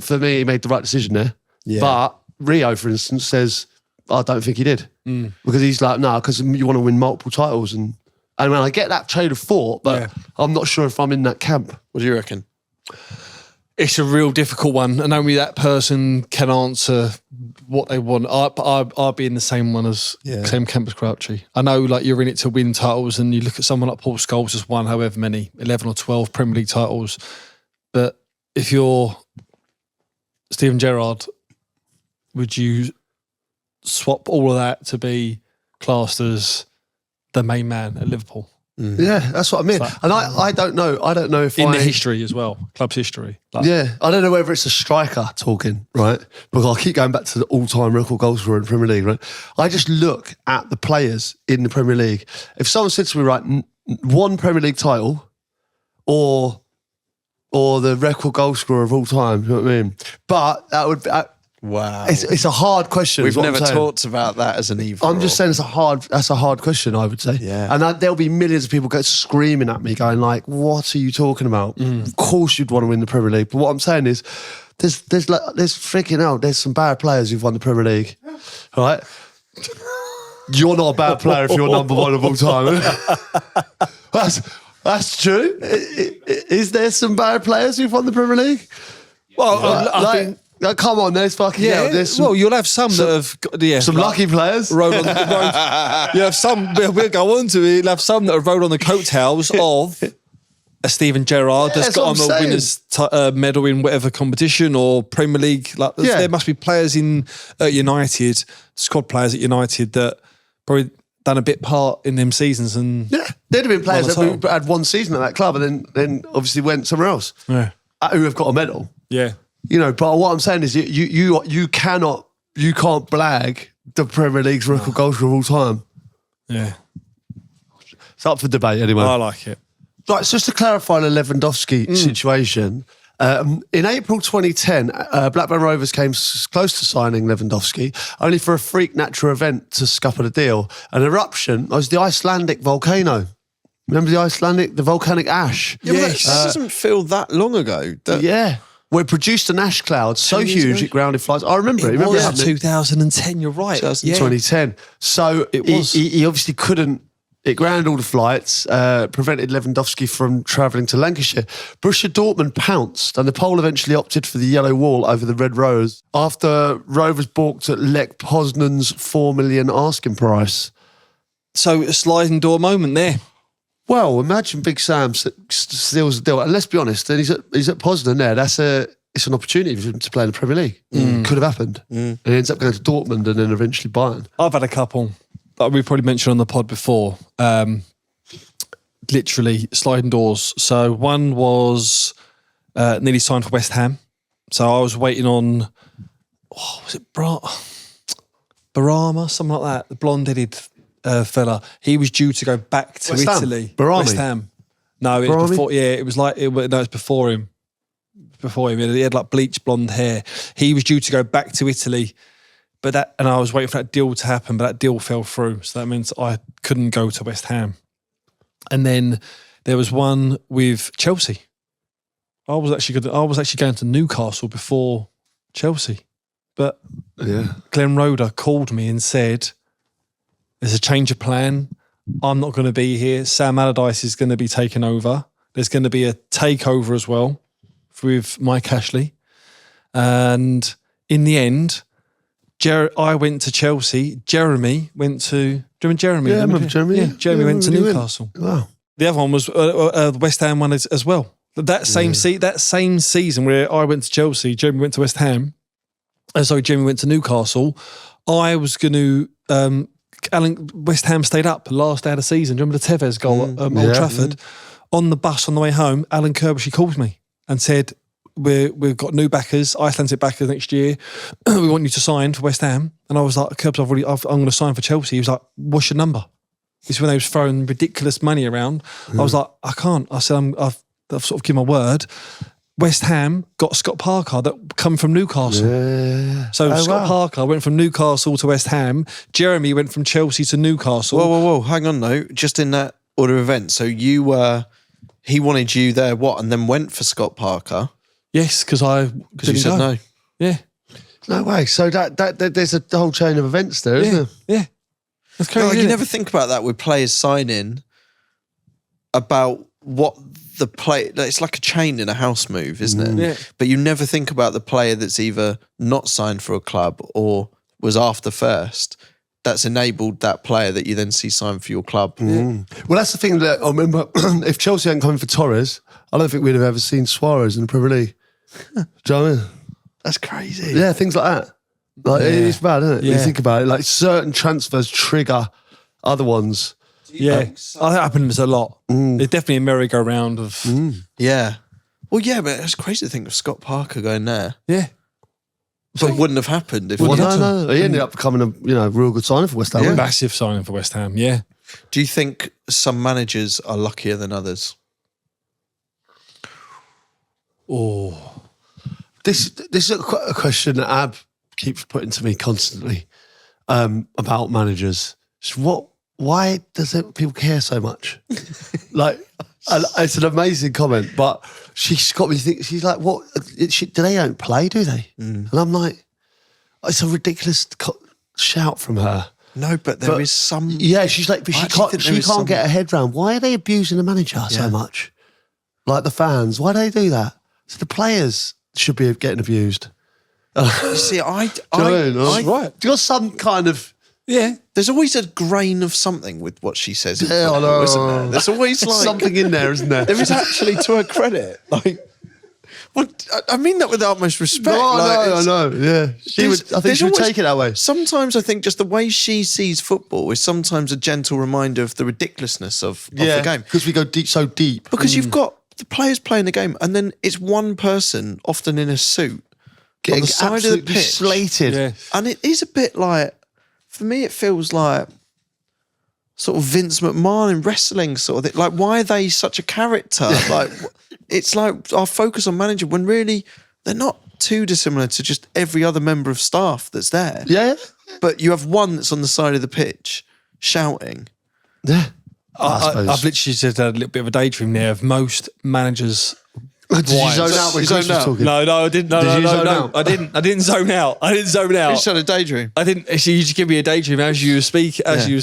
for me, he made the right decision there. Yeah. But Rio, for instance, says, I don't think he did. Because he's like, no, because you want to win multiple titles. And when I get that train of thought, but I'm not sure if I'm in that camp. What do you reckon? It's a real difficult one, and only that person can answer what they want. I'll be in the same same camp as Crouchy. I know, you're in it to win titles, and you look at someone like Paul Scholes has won however many, 11 or 12 Premier League titles. But if you're Steven Gerrard, would you swap all of that to be classed as the main man at Liverpool? Yeah, that's what I mean. And I don't know. I don't know if in the history as well, club's history. Yeah, I don't know whether it's a striker talking, right? Because I keep going back to the all-time record goal scorer in the Premier League, right? I just look at the players in the Premier League. If someone said to me, right, one Premier League title or the record goal scorer of all time, you know what I mean? But that would be... Wow. It's a hard question. We've never talked about that as an evil. I'm just saying that's a hard question, I would say. Yeah. And there'll be millions of people screaming at me going like, what are you talking about? Of course you'd want to win the Premier League. But what I'm saying is there's freaking hell. There's some bad players who've won the Premier League, right? You're not a bad player if you're number one of all time. That's true. Is there some bad players who've won the Premier League? Well, I think. Come on, there's fucking hell. There's some, you'll have some that have some lucky players. Rode on the road. You have some. We'll go on to it. You'll have some that have rode on the coattails of a Steven Gerrard that's got him a winner's medal in whatever competition or Premier League. There must be players at United, squad players at United that probably done a bit part in them seasons. And there'd have been players that had one season at that club and then obviously went somewhere else. Yeah, who have got a medal. Yeah. But what I'm saying is you can't blag the Premier League's record goal scorer of all time. Yeah. It's up for debate anyway. I like it. Right, so just to clarify the Lewandowski situation, in April 2010, Blackburn Rovers came close to signing Lewandowski, only for a freak natural event to scupper the deal. An eruption was the Icelandic volcano. Remember the volcanic ash? Yeah, yes. That doesn't feel that long ago. Yeah. Well, it produced an ash cloud so huge it grounded flights. I remember it. It was 2010, you're right. 2010. So it was. He obviously couldn't. It grounded all the flights, prevented Lewandowski from travelling to Lancashire. Borussia Dortmund pounced, and the Pole eventually opted for the yellow wall over the red rose after Rovers balked at Lech Poznan's $4 million asking price. So a sliding door moment there. Well, imagine Big Sam steals the deal. And let's be honest, he's at Poznan there. It's an opportunity for him to play in the Premier League. Could have happened. And he ends up going to Dortmund and then eventually Bayern. I've had a couple that we've probably mentioned on the pod before. Literally sliding doors. So one was nearly signed for West Ham. So I was waiting on, was it Barama, something like that, the blonde-headed fella. He was due to go back to Italy. West Ham. No, it was before. Yeah, it was like it's before him. Before him, he had like bleached blonde hair. He was due to go back to Italy, and I was waiting for that deal to happen, but that deal fell through. So that meant I couldn't go to West Ham. And then there was one with Chelsea. I was actually going to Newcastle before Chelsea, but Glenn Roeder called me and said, there's a change of plan. I'm not going to be here. Sam Allardyce is going to be taking over. There's going to be a takeover as well with Mike Ashley. And in the end, I went to Chelsea. Jeremy went to... Do you remember Jeremy? Yeah, I remember Jeremy. Yeah, Jeremy went to Newcastle. Wow. The other one was the West Ham one as well. That same season where I went to Chelsea, Jeremy went to West Ham. Jeremy went to Newcastle. I was going to... West Ham stayed up last day of the season. Do you remember the Tevez goal at Old Trafford? On the bus on the way home, Alan Kirbishy called me and said, we've got new backers, Icelandic backers next year. We want you to sign for West Ham. And I was like, Kirbs, I'm going to sign for Chelsea. He was like, what's your number? This is when they was throwing ridiculous money around. I was like, I can't. I said, I've sort of given my word. West Ham got Scott Parker that come from Newcastle. Yeah. So Scott Parker went from Newcastle to West Ham. Jeremy went from Chelsea to Newcastle. Whoa. Hang on, though. Just in that order of events. So he wanted you there, and then went for Scott Parker? Yes, because you said no. Yeah. No way. So that there's a whole chain of events there, isn't there? Yeah. That's crazy. You never think about that with players signing, about what the play, it's like a chain in a house move, isn't it? Yeah. But you never think about the player that's either not signed for a club or was after first. That's enabled that player that you then see sign for your club. Well, that's the thing that I remember. If Chelsea hadn't come for Torres, I don't think we'd have ever seen Suarez in the Premier League. Do you know what I mean? That's crazy. Yeah, things like that. It's bad, isn't it? When you think about it, like certain transfers trigger other ones. Yeah, that happens a lot. There's definitely a merry-go-round of... Yeah. Well, yeah, but it's crazy to think of Scott Parker going there. Yeah. But it wouldn't have happened if... No. He ended up becoming a real good signing for West Ham. Yeah. Massive signing for West Ham, yeah. Do you think some managers are luckier than others? Oh. This is a question that Ab keeps putting to me constantly about managers. So why doesn't people care so much? Like, and it's an amazing comment, but she's got me thinking, she's like, what, do they don't play, do they? And I'm like, it's a ridiculous shout from her. No, but there is some... Yeah, she's like, but she can't get her head round. Why are they abusing the manager so much? Like the fans, why do they do that? So the players should be getting abused. You see, Right. You got some kind of... Yeah, there's always a grain of something with what she says. In Yeah, I know. Isn't there? There's always like something in there, isn't there? There is actually, to her credit, like. Well, I mean that with the utmost respect. I know. Yeah, I think she would take it that way. Sometimes I think just the way she sees football is sometimes a gentle reminder of the ridiculousness of the game. Because we go so deep. Because you've got the players playing the game, and then it's one person, often in a suit, Getting on the side of the pitch, slated. Yeah. and it is a bit like. For me, it feels like sort of Vince McMahon in wrestling, sort of thing. Like, why are they such a character? Like, it's like our focus on manager when really they're not too dissimilar to just every other member of staff that's there. Yeah. But you have one that's on the side of the pitch shouting. Yeah. I've literally just had a little bit of a daydream there of most managers. Did you zone out when Chris was talking? No, I didn't. No, I didn't. I didn't zone out. You just had a daydream. I didn't. Actually, you just give me a daydream as you were speaking, as you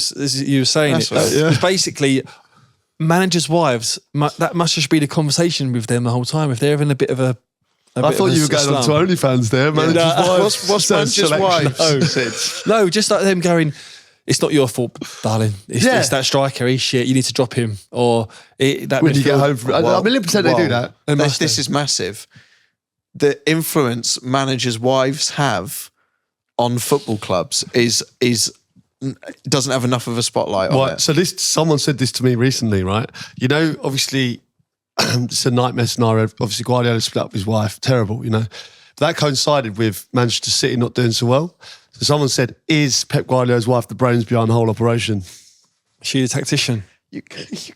were saying That's it. right. It's basically, managers' wives. That must just be the conversation with them the whole time. If they're having a bit of a. I thought you were going on to OnlyFans there. Manager's wives. What's manager's wives? No, just like them going. It's not your fault, darling. It's that striker. He's shit. You need to drop him. Or that when you get home from it. A million percent they do that. This is massive. The influence managers' wives have on football clubs is doesn't have enough of a spotlight on it. So someone said this to me recently, right? You know, obviously, it's a nightmare scenario. Obviously, Guardiola split up with his wife. Terrible, you know. That coincided with Manchester City not doing so well. So someone said, is Pep Guardiola's wife the brains behind the whole operation? She's a tactician. You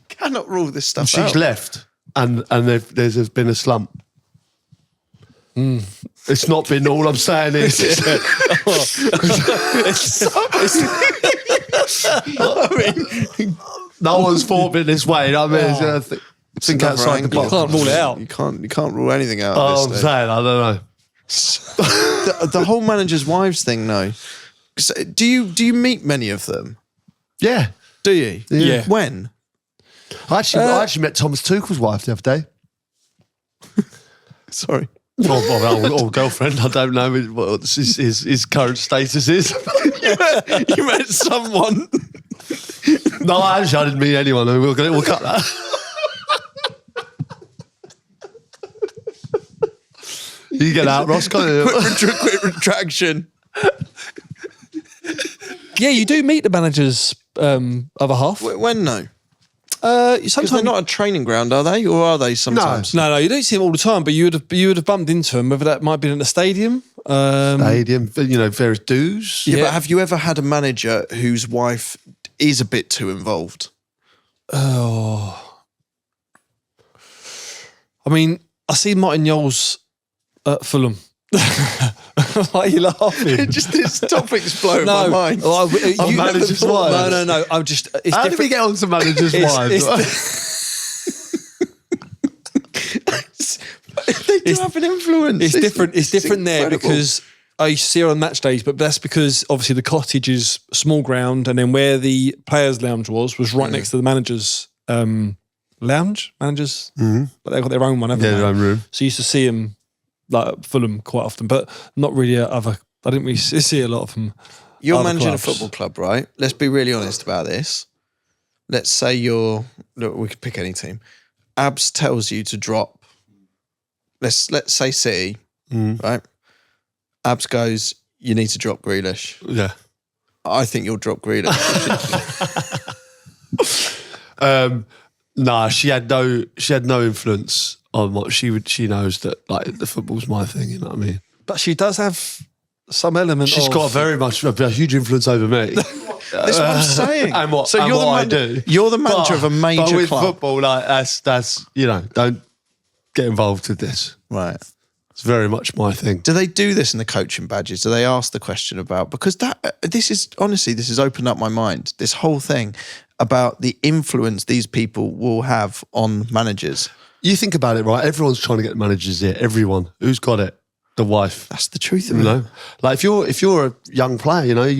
cannot rule this stuff She's out. left and there's been a slump. It's not been all I'm saying is... no one's thought it this way. You know what I mean? Think outside the box. You can't rule it out. You can't rule anything out. I'm saying, I don't know. The whole managers' wives thing, no. Do you meet many of them? Yeah. Do you? Yeah. When? I actually met Thomas Tuchel's wife the other day. Sorry. Or girlfriend. I don't know what his current status is. You met someone. No, actually, I didn't meet anyone. We'll cut that. You get out, Ross, can't you? Quick retraction. Yeah, you do meet the manager's other half. When no? Sometimes Because they're not a training ground, are they? Or are they sometimes? No, you don't see him all the time, but you would have bumped into him, whether that might be in the stadium. Stadium, various dues. Yeah, but have you ever had a manager whose wife is a bit too involved? Oh. I mean, I see Martin Yoles at Fulham. Why are you laughing? Just this topic's blowing my mind. Manager's wives. No. I'm just. It's How different. did we get on to manager's wives? They do have an influence. It's different. It's different there incredible. because I used to see her on match days, but that's because obviously the cottage is small ground, and then where the players' lounge was right next to the managers' lounge. Managers, but they've got their own one, haven't they? Their own room. So you used to see them like at Fulham quite often, but not really at other. I didn't really see a lot of them. You're other managing clubs. a football club, right? Let's be really honest about this. Let's say look, we could pick any team. Abs tells you to drop. Let's say City, right? Abs goes, you need to drop Grealish. Yeah. I think you'll drop Grealish. Nah, she had no influence on what she knows that like the football's my thing, you know what I mean? But she does have some element. She's got a huge influence over me. That's what I'm saying. And what, so and you're what the I do. You're the manager of a major but with club. football, like that's don't get involved with this. Right. It's very much my thing. Do they do this in the coaching badges? Do they ask the question about, because this has opened up my mind, this whole thing about the influence these people will have on managers. You think about it, right? Everyone's trying to get managers here. Everyone. Who's got it? The wife. That's the truth of You it. know, like if you're a young player, you know, it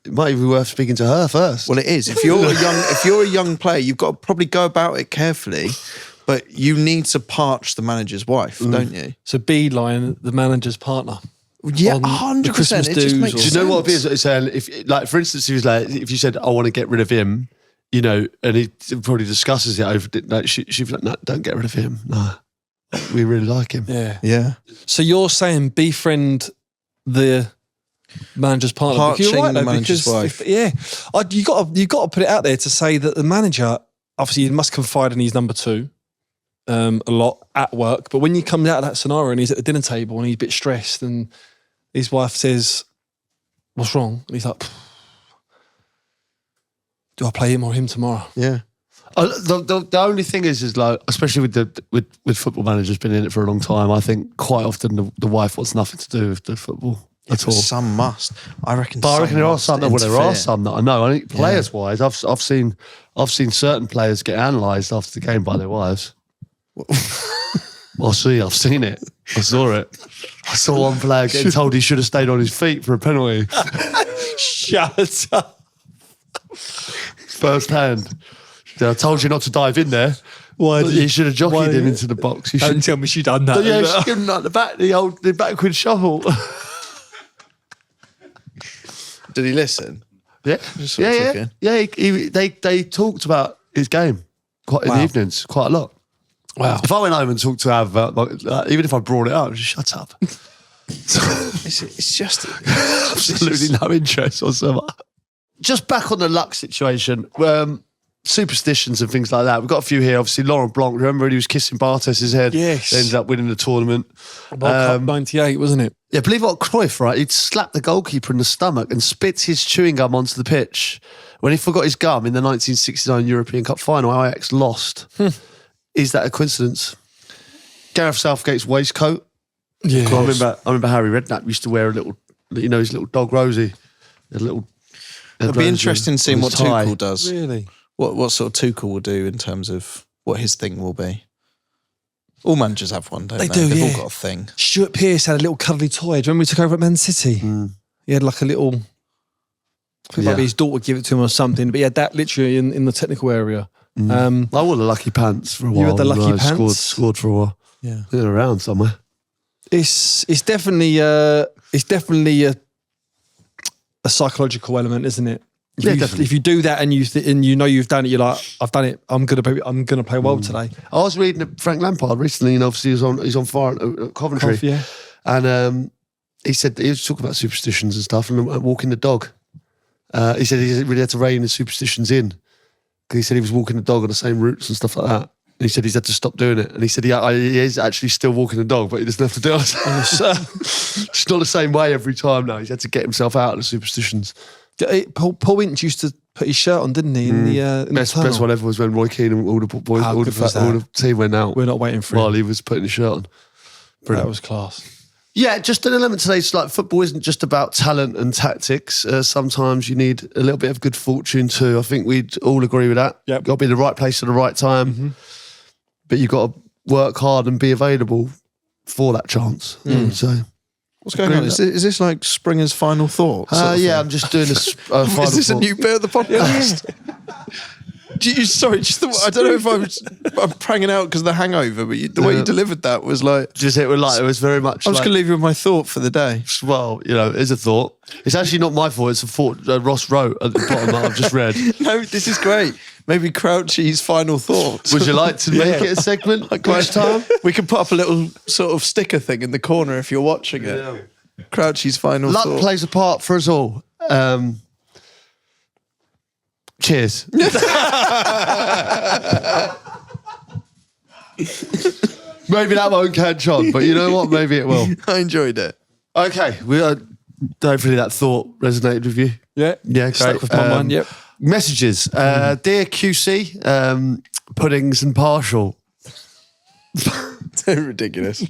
might even be worth speaking to her first. Well, it is. If you're a young player, you've got to probably go about it carefully, but you need to parch the manager's wife, don't you? So beeline the manager's partner. Yeah, On the 100%. Christmas It just dues makes or- Do you know what it is? It's saying if, like, for instance, he was like, if you said, "I want to get rid of him," you know, and he probably discusses it over. Like, she'd be like, "No, don't get rid of him. No, we really like him." Yeah. Yeah. So you're saying befriend the manager's partner? Parching Because you're right, the though, manager's because wife. you got to put it out there to say that the manager obviously must confide in his number two a lot at work. But when you come out of that scenario and he's at the dinner table and he's a bit stressed and his wife says, "What's wrong?" and he's like, "Do I play him or him tomorrow?" Yeah. The only thing is like, especially with football managers been in it for a long time, I think quite often the wife wants nothing to do with the football at all. Some must. I reckon. But I reckon there are some. Well, there are interfere. some that I know. I think players wise, I've seen certain players get analysed after the game by their wives. I've seen it. I saw it. I saw one player getting told he should have stayed on his feet for a penalty. Shut up. First hand. I told you not to dive in there. Why You should have jockeyed him into the box. You Don't should. tell me she done that. Yeah, she gave him like the backward shuffle. Did he listen? Yeah, Just sort of took it. They talked about his game quite in the evenings, quite a lot. Wow. If I went home and talked to Av about, like, even if I brought it up, just shut up. It's just Absolutely no interest whatsoever. Just back on the luck situation, superstitions and things like that. We've got a few here. Obviously, Laurent Blanc, remember when he was kissing Barthez' head? Yes. They ended up winning the tournament. World Cup 98, wasn't it? Yeah, believe it or not, Cruyff, right? He'd slap the goalkeeper in the stomach and spit his chewing gum onto the pitch. When he forgot his gum in the 1969 European Cup final, Ajax lost. Is that a coincidence? Gareth Southgate's waistcoat. Yeah. I remember Harry Redknapp used to wear a little, you know, his little dog Rosie. A little. It'll be interesting seeing what Tuchel does. Really? What sort of Tuchel will do in terms of what his thing will be. All managers have one, don't they? They do, They've yeah. all got a thing. Stuart Pearce had a little cuddly toy. Do you remember he took over at Man City? He had like a little, I think maybe his daughter gave it to him or something, but he had that literally in the technical area. I wore the lucky pants for a while. You had the lucky I pants? Scored for a while. Yeah. They're around somewhere. It's definitely a psychological element, isn't it? Definitely. If you do that and you know you've done it, you're like, I've done it. I'm gonna play well today. I was reading Frank Lampard recently, and obviously he's on fire at Coventry. Yeah. And he said he was talking about superstitions and stuff, and walking the dog. He said he really had to rein the superstitions in, because he said he was walking the dog on the same routes and stuff like that. And he said he's had to stop doing it. And he said he is actually still walking the dog, but he doesn't have to do it. It's not the same way every time now. He's had to get himself out of the superstitions. Paul Ince used to put his shirt on, didn't he? In the Best tunnel? one ever was when Roy Keane and all the boys, How all good was the that? team went out We're not waiting for while him. he was putting his shirt on. That was class. Yeah, just an element today. It's like football isn't just about talent and tactics. Sometimes you need a little bit of good fortune too. I think we'd all agree with that. Yep. Got to be in the right place at the right time. But you've got to work hard and be available for that chance. So, What's going on? Is this like Springer's final thoughts? sort of thing? I'm just doing a final Is this a thought. new bit of the podcast? I don't know if I'm pranging out because of the hangover, but the way you delivered that was like, It was very much. I'm just going to leave you with my thought for the day. Well, you know, it's a thought. It's actually not my thought. It's a thought Ross wrote at the bottom that I've just read. No, this is great. Maybe Crouchy's final thoughts. Would you like to make it a segment next time? We can put up a little sort of sticker thing in the corner if you're watching it. Yeah. Crouchy's final Luck thought. plays a part for us all. Cheers. Maybe that won't catch on, but you know what? Maybe it will. I enjoyed it. Okay, hopefully that thought resonated with you. Yeah. Yeah, great. Stuck with my mind. Yep. Messages. Dear QC, puddings and partial. They're ridiculous.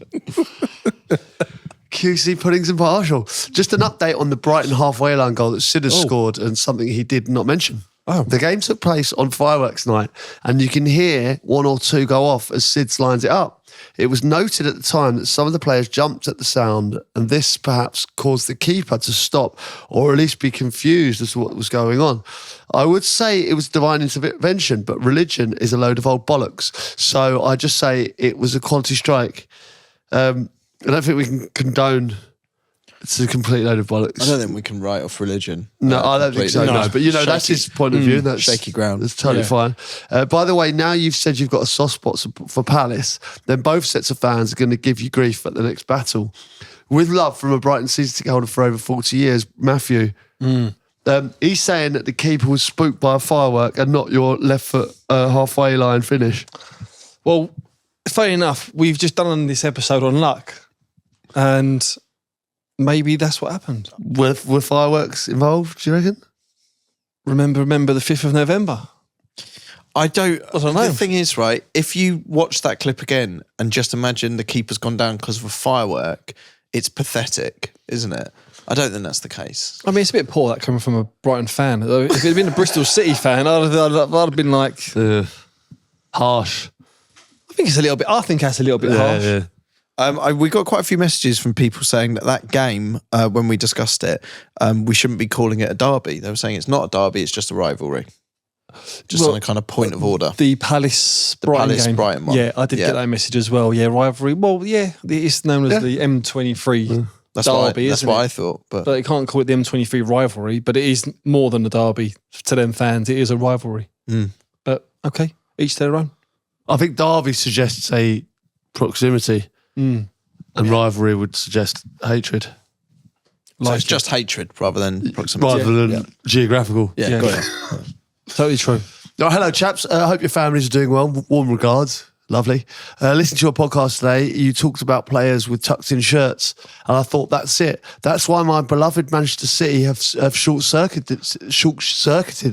QC puddings and partial. Just an update on the Brighton halfway line goal that Sid has scored, and something he did not mention. Oh. The game took place on fireworks night, and you can hear one or two go off as Sid lines it up. It was noted at the time that some of the players jumped at the sound, and this perhaps caused the keeper to stop or at least be confused as to what was going on. I would say it was divine intervention, but religion is a load of old bollocks. So I just say it was a quality strike. I don't think we can condone. It's a complete load of bollocks. I don't think we can write off religion. No, I don't think so. No, but that's his point of view. That's shaky ground. That's totally fine. By the way, now you've said you've got a soft spot for Palace, then both sets of fans are going to give you grief at the next battle. With love from a Brighton season ticket holder for over 40 years, Matthew. He's saying that the keeper was spooked by a firework and not your left foot halfway line finish. Well, funny enough, we've just done this episode on luck, and maybe that's what happened. Were fireworks involved, do you reckon? Remember the 5th of November? I don't know. know. The thing is, right, if you watch that clip again and just imagine the keeper's gone down because of a firework, it's pathetic, isn't it? I don't think that's the case. I mean, it's a bit poor that coming from a Brighton fan. If it had been a Bristol City fan, I'd have been like... harsh. I think that's a little bit harsh. Yeah. We got quite a few messages from people saying that game, when we discussed it, we shouldn't be calling it a derby. They were saying it's not a derby, it's just a rivalry. Just on a kind of point of order. The Palace-Brighton game. Brighton one. Yeah, I did get that message as well. Yeah, rivalry. Well, yeah, it's known as the M23 derby, That's what I thought. But you can't call it the M23 rivalry, but it is more than a derby to them fans. It is a rivalry. But, okay, each their own. I think derby suggests a proximity. And rivalry would suggest hatred. so it's just hatred rather than proximity. Rather than geographical. Yeah, Yeah. got it. Totally true. Oh, hello, chaps. I hope your families are doing well. Warm regards. Lovely. Listen to your podcast today. You talked about players with tucked-in shirts, and I thought that's it. That's why my beloved Manchester City have short-circuited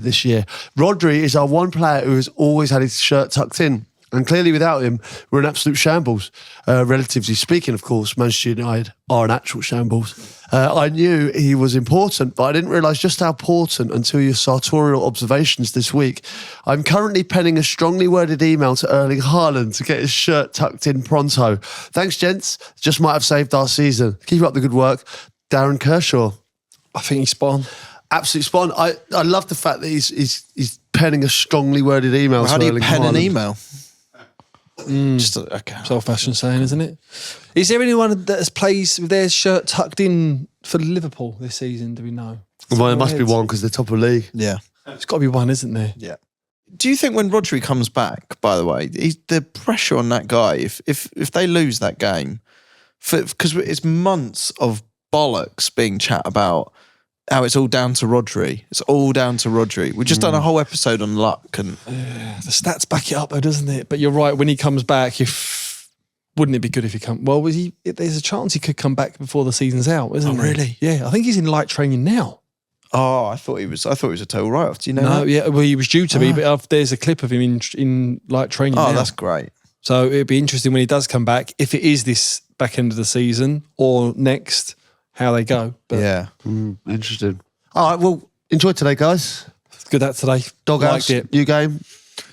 this year. Rodri is our one player who has always had his shirt tucked in. And clearly without him, we're in absolute shambles. Relatively speaking, of course, Manchester United are an actual shambles. I knew he was important, but I didn't realise just how important until your sartorial observations this week. I'm currently penning a strongly worded email to Erling Haaland to get his shirt tucked in pronto. Thanks, gents. Just might have saved our season. Keep up the good work. Darren Kershaw. I think he's spot on. Absolutely spot on. I love the fact that he's penning a strongly worded email to How do you Erling pen Haaland. an email? Just okay. Old-fashioned saying, isn't it? Is there anyone that has plays with their shirt tucked in for Liverpool this season? Do we know? Well, there must be one because they're top of the league. Yeah. There's got to be one, isn't there? Yeah. Do you think when Rodri comes back, by the way, the pressure on that guy, if they lose that game, because it's months of bollocks being chat about how it's all down to Rodri. It's all down to Rodri. We've just done a whole episode on luck, and The stats back it up, though, doesn't it? But you're right. When he comes back, wouldn't it be good if he come? Well, there's a chance he could come back before the season's out, isn't there? really? Yeah, I think he's in light training now. I thought he was a total write-off. Do you know No, that? yeah, well, he was due to be, but there's a clip of him in light training now. Oh, that's great. So it'd be interesting when he does come back, if it is this back end of the season or next, how they go. But Yeah. Interesting. All right, well, enjoy today, guys. good that today. Doghouse, Liked it. new game,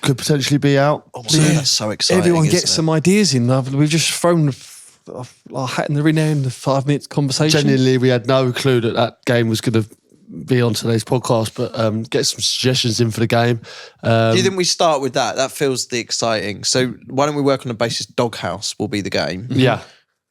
could potentially be out. That's so exciting. Everyone isn't gets it? some ideas in. We've just thrown our hat in the ring there in the 5 minutes conversation. Genuinely, we had no clue that game was going to be on today's podcast, but get some suggestions in for the game. Do you think we start with that? That feels the exciting. So why don't we work on the basis Doghouse will be the game? Yeah.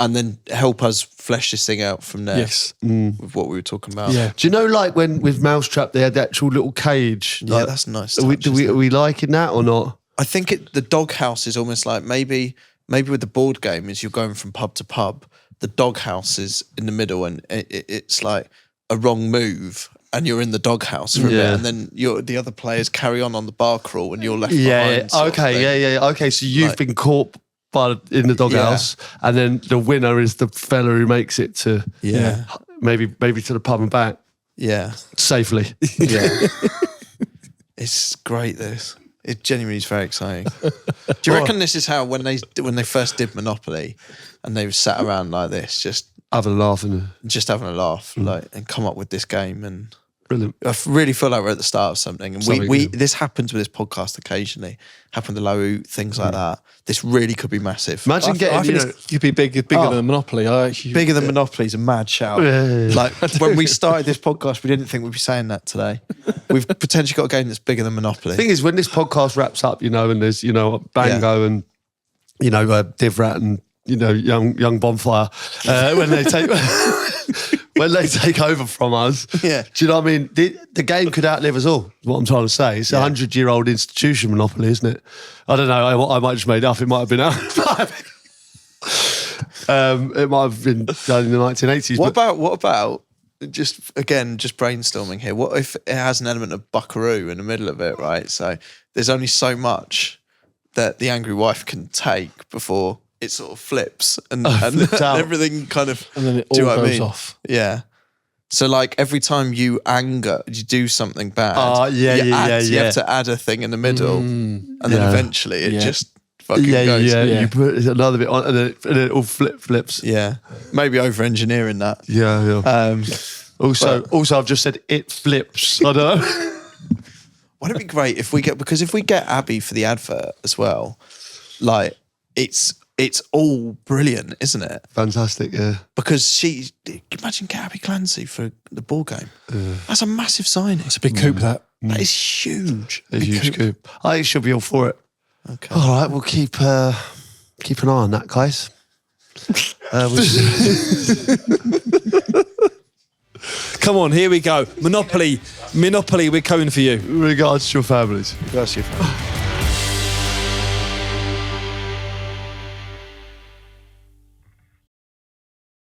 And then help us flesh this thing out from there. Yes. With what we were talking about. Yeah. Do you know, like when with Mousetrap, they had the actual little cage? Yeah, Like, that's nice. Are we, touch, isn't are it? we liking that or not? I think the Doghouse is almost like maybe with the board game is you're going from pub to pub. The Doghouse is in the middle, and it's like a wrong move, and you're in the doghouse for a bit, and then the other players carry on the bar crawl, and you're left behind. sort of thing. Okay, so you've been caught in the doghouse, and then the winner is the fella who makes it to maybe to the pub and back safely. Yeah. It's great. It genuinely is very exciting. Do you reckon this is how when they first did Monopoly, and they sat around like this, just having a laugh and having a laugh, and come up with this game? And brilliant. I really feel like we're at the start of something. And Something, this happens with this podcast occasionally. Happen to Low, things like that. This really could be massive. Imagine I think it could be bigger than Monopoly. Bigger than Monopoly is a mad shout. Like when we started this podcast, we didn't think we'd be saying that today. We've potentially got a game that's bigger than Monopoly. The thing is, when this podcast wraps up, and there's Bango and Divrat and young Bonfire, when they take when they take over from us, do you know what I mean? The game could outlive us all. Is what I'm trying to say. It's a 100-year-old institution, Monopoly, isn't it? I don't know. I might just made it up. It might have been out. It might have been done in the 1980s. What about just brainstorming here? What if it has an element of buckaroo in the middle of it, right? So there's only so much that the angry wife can take before it sort of flips and everything kind of, and then it do you all know what I goes mean? off. Yeah. So like every time you do something bad, you have to add a thing in the middle, and then eventually it just fucking goes. You put another bit on, and then it all flips. Yeah, maybe over engineering that. Yeah. Also, I've just said it flips. I don't know. Wouldn't it be great if we get Abby for the advert as well? Like it's all brilliant, isn't it? Fantastic, yeah. Because imagine get Abby Clancy for the ball game. That's a massive signing. It's a big coup, that. That is huge. A huge coup. I think she'll be all for it. Okay. All right, we'll keep an eye on that, guys. Come on, here we go. Monopoly, we're coming for you. Regards to your families. Regards to your family.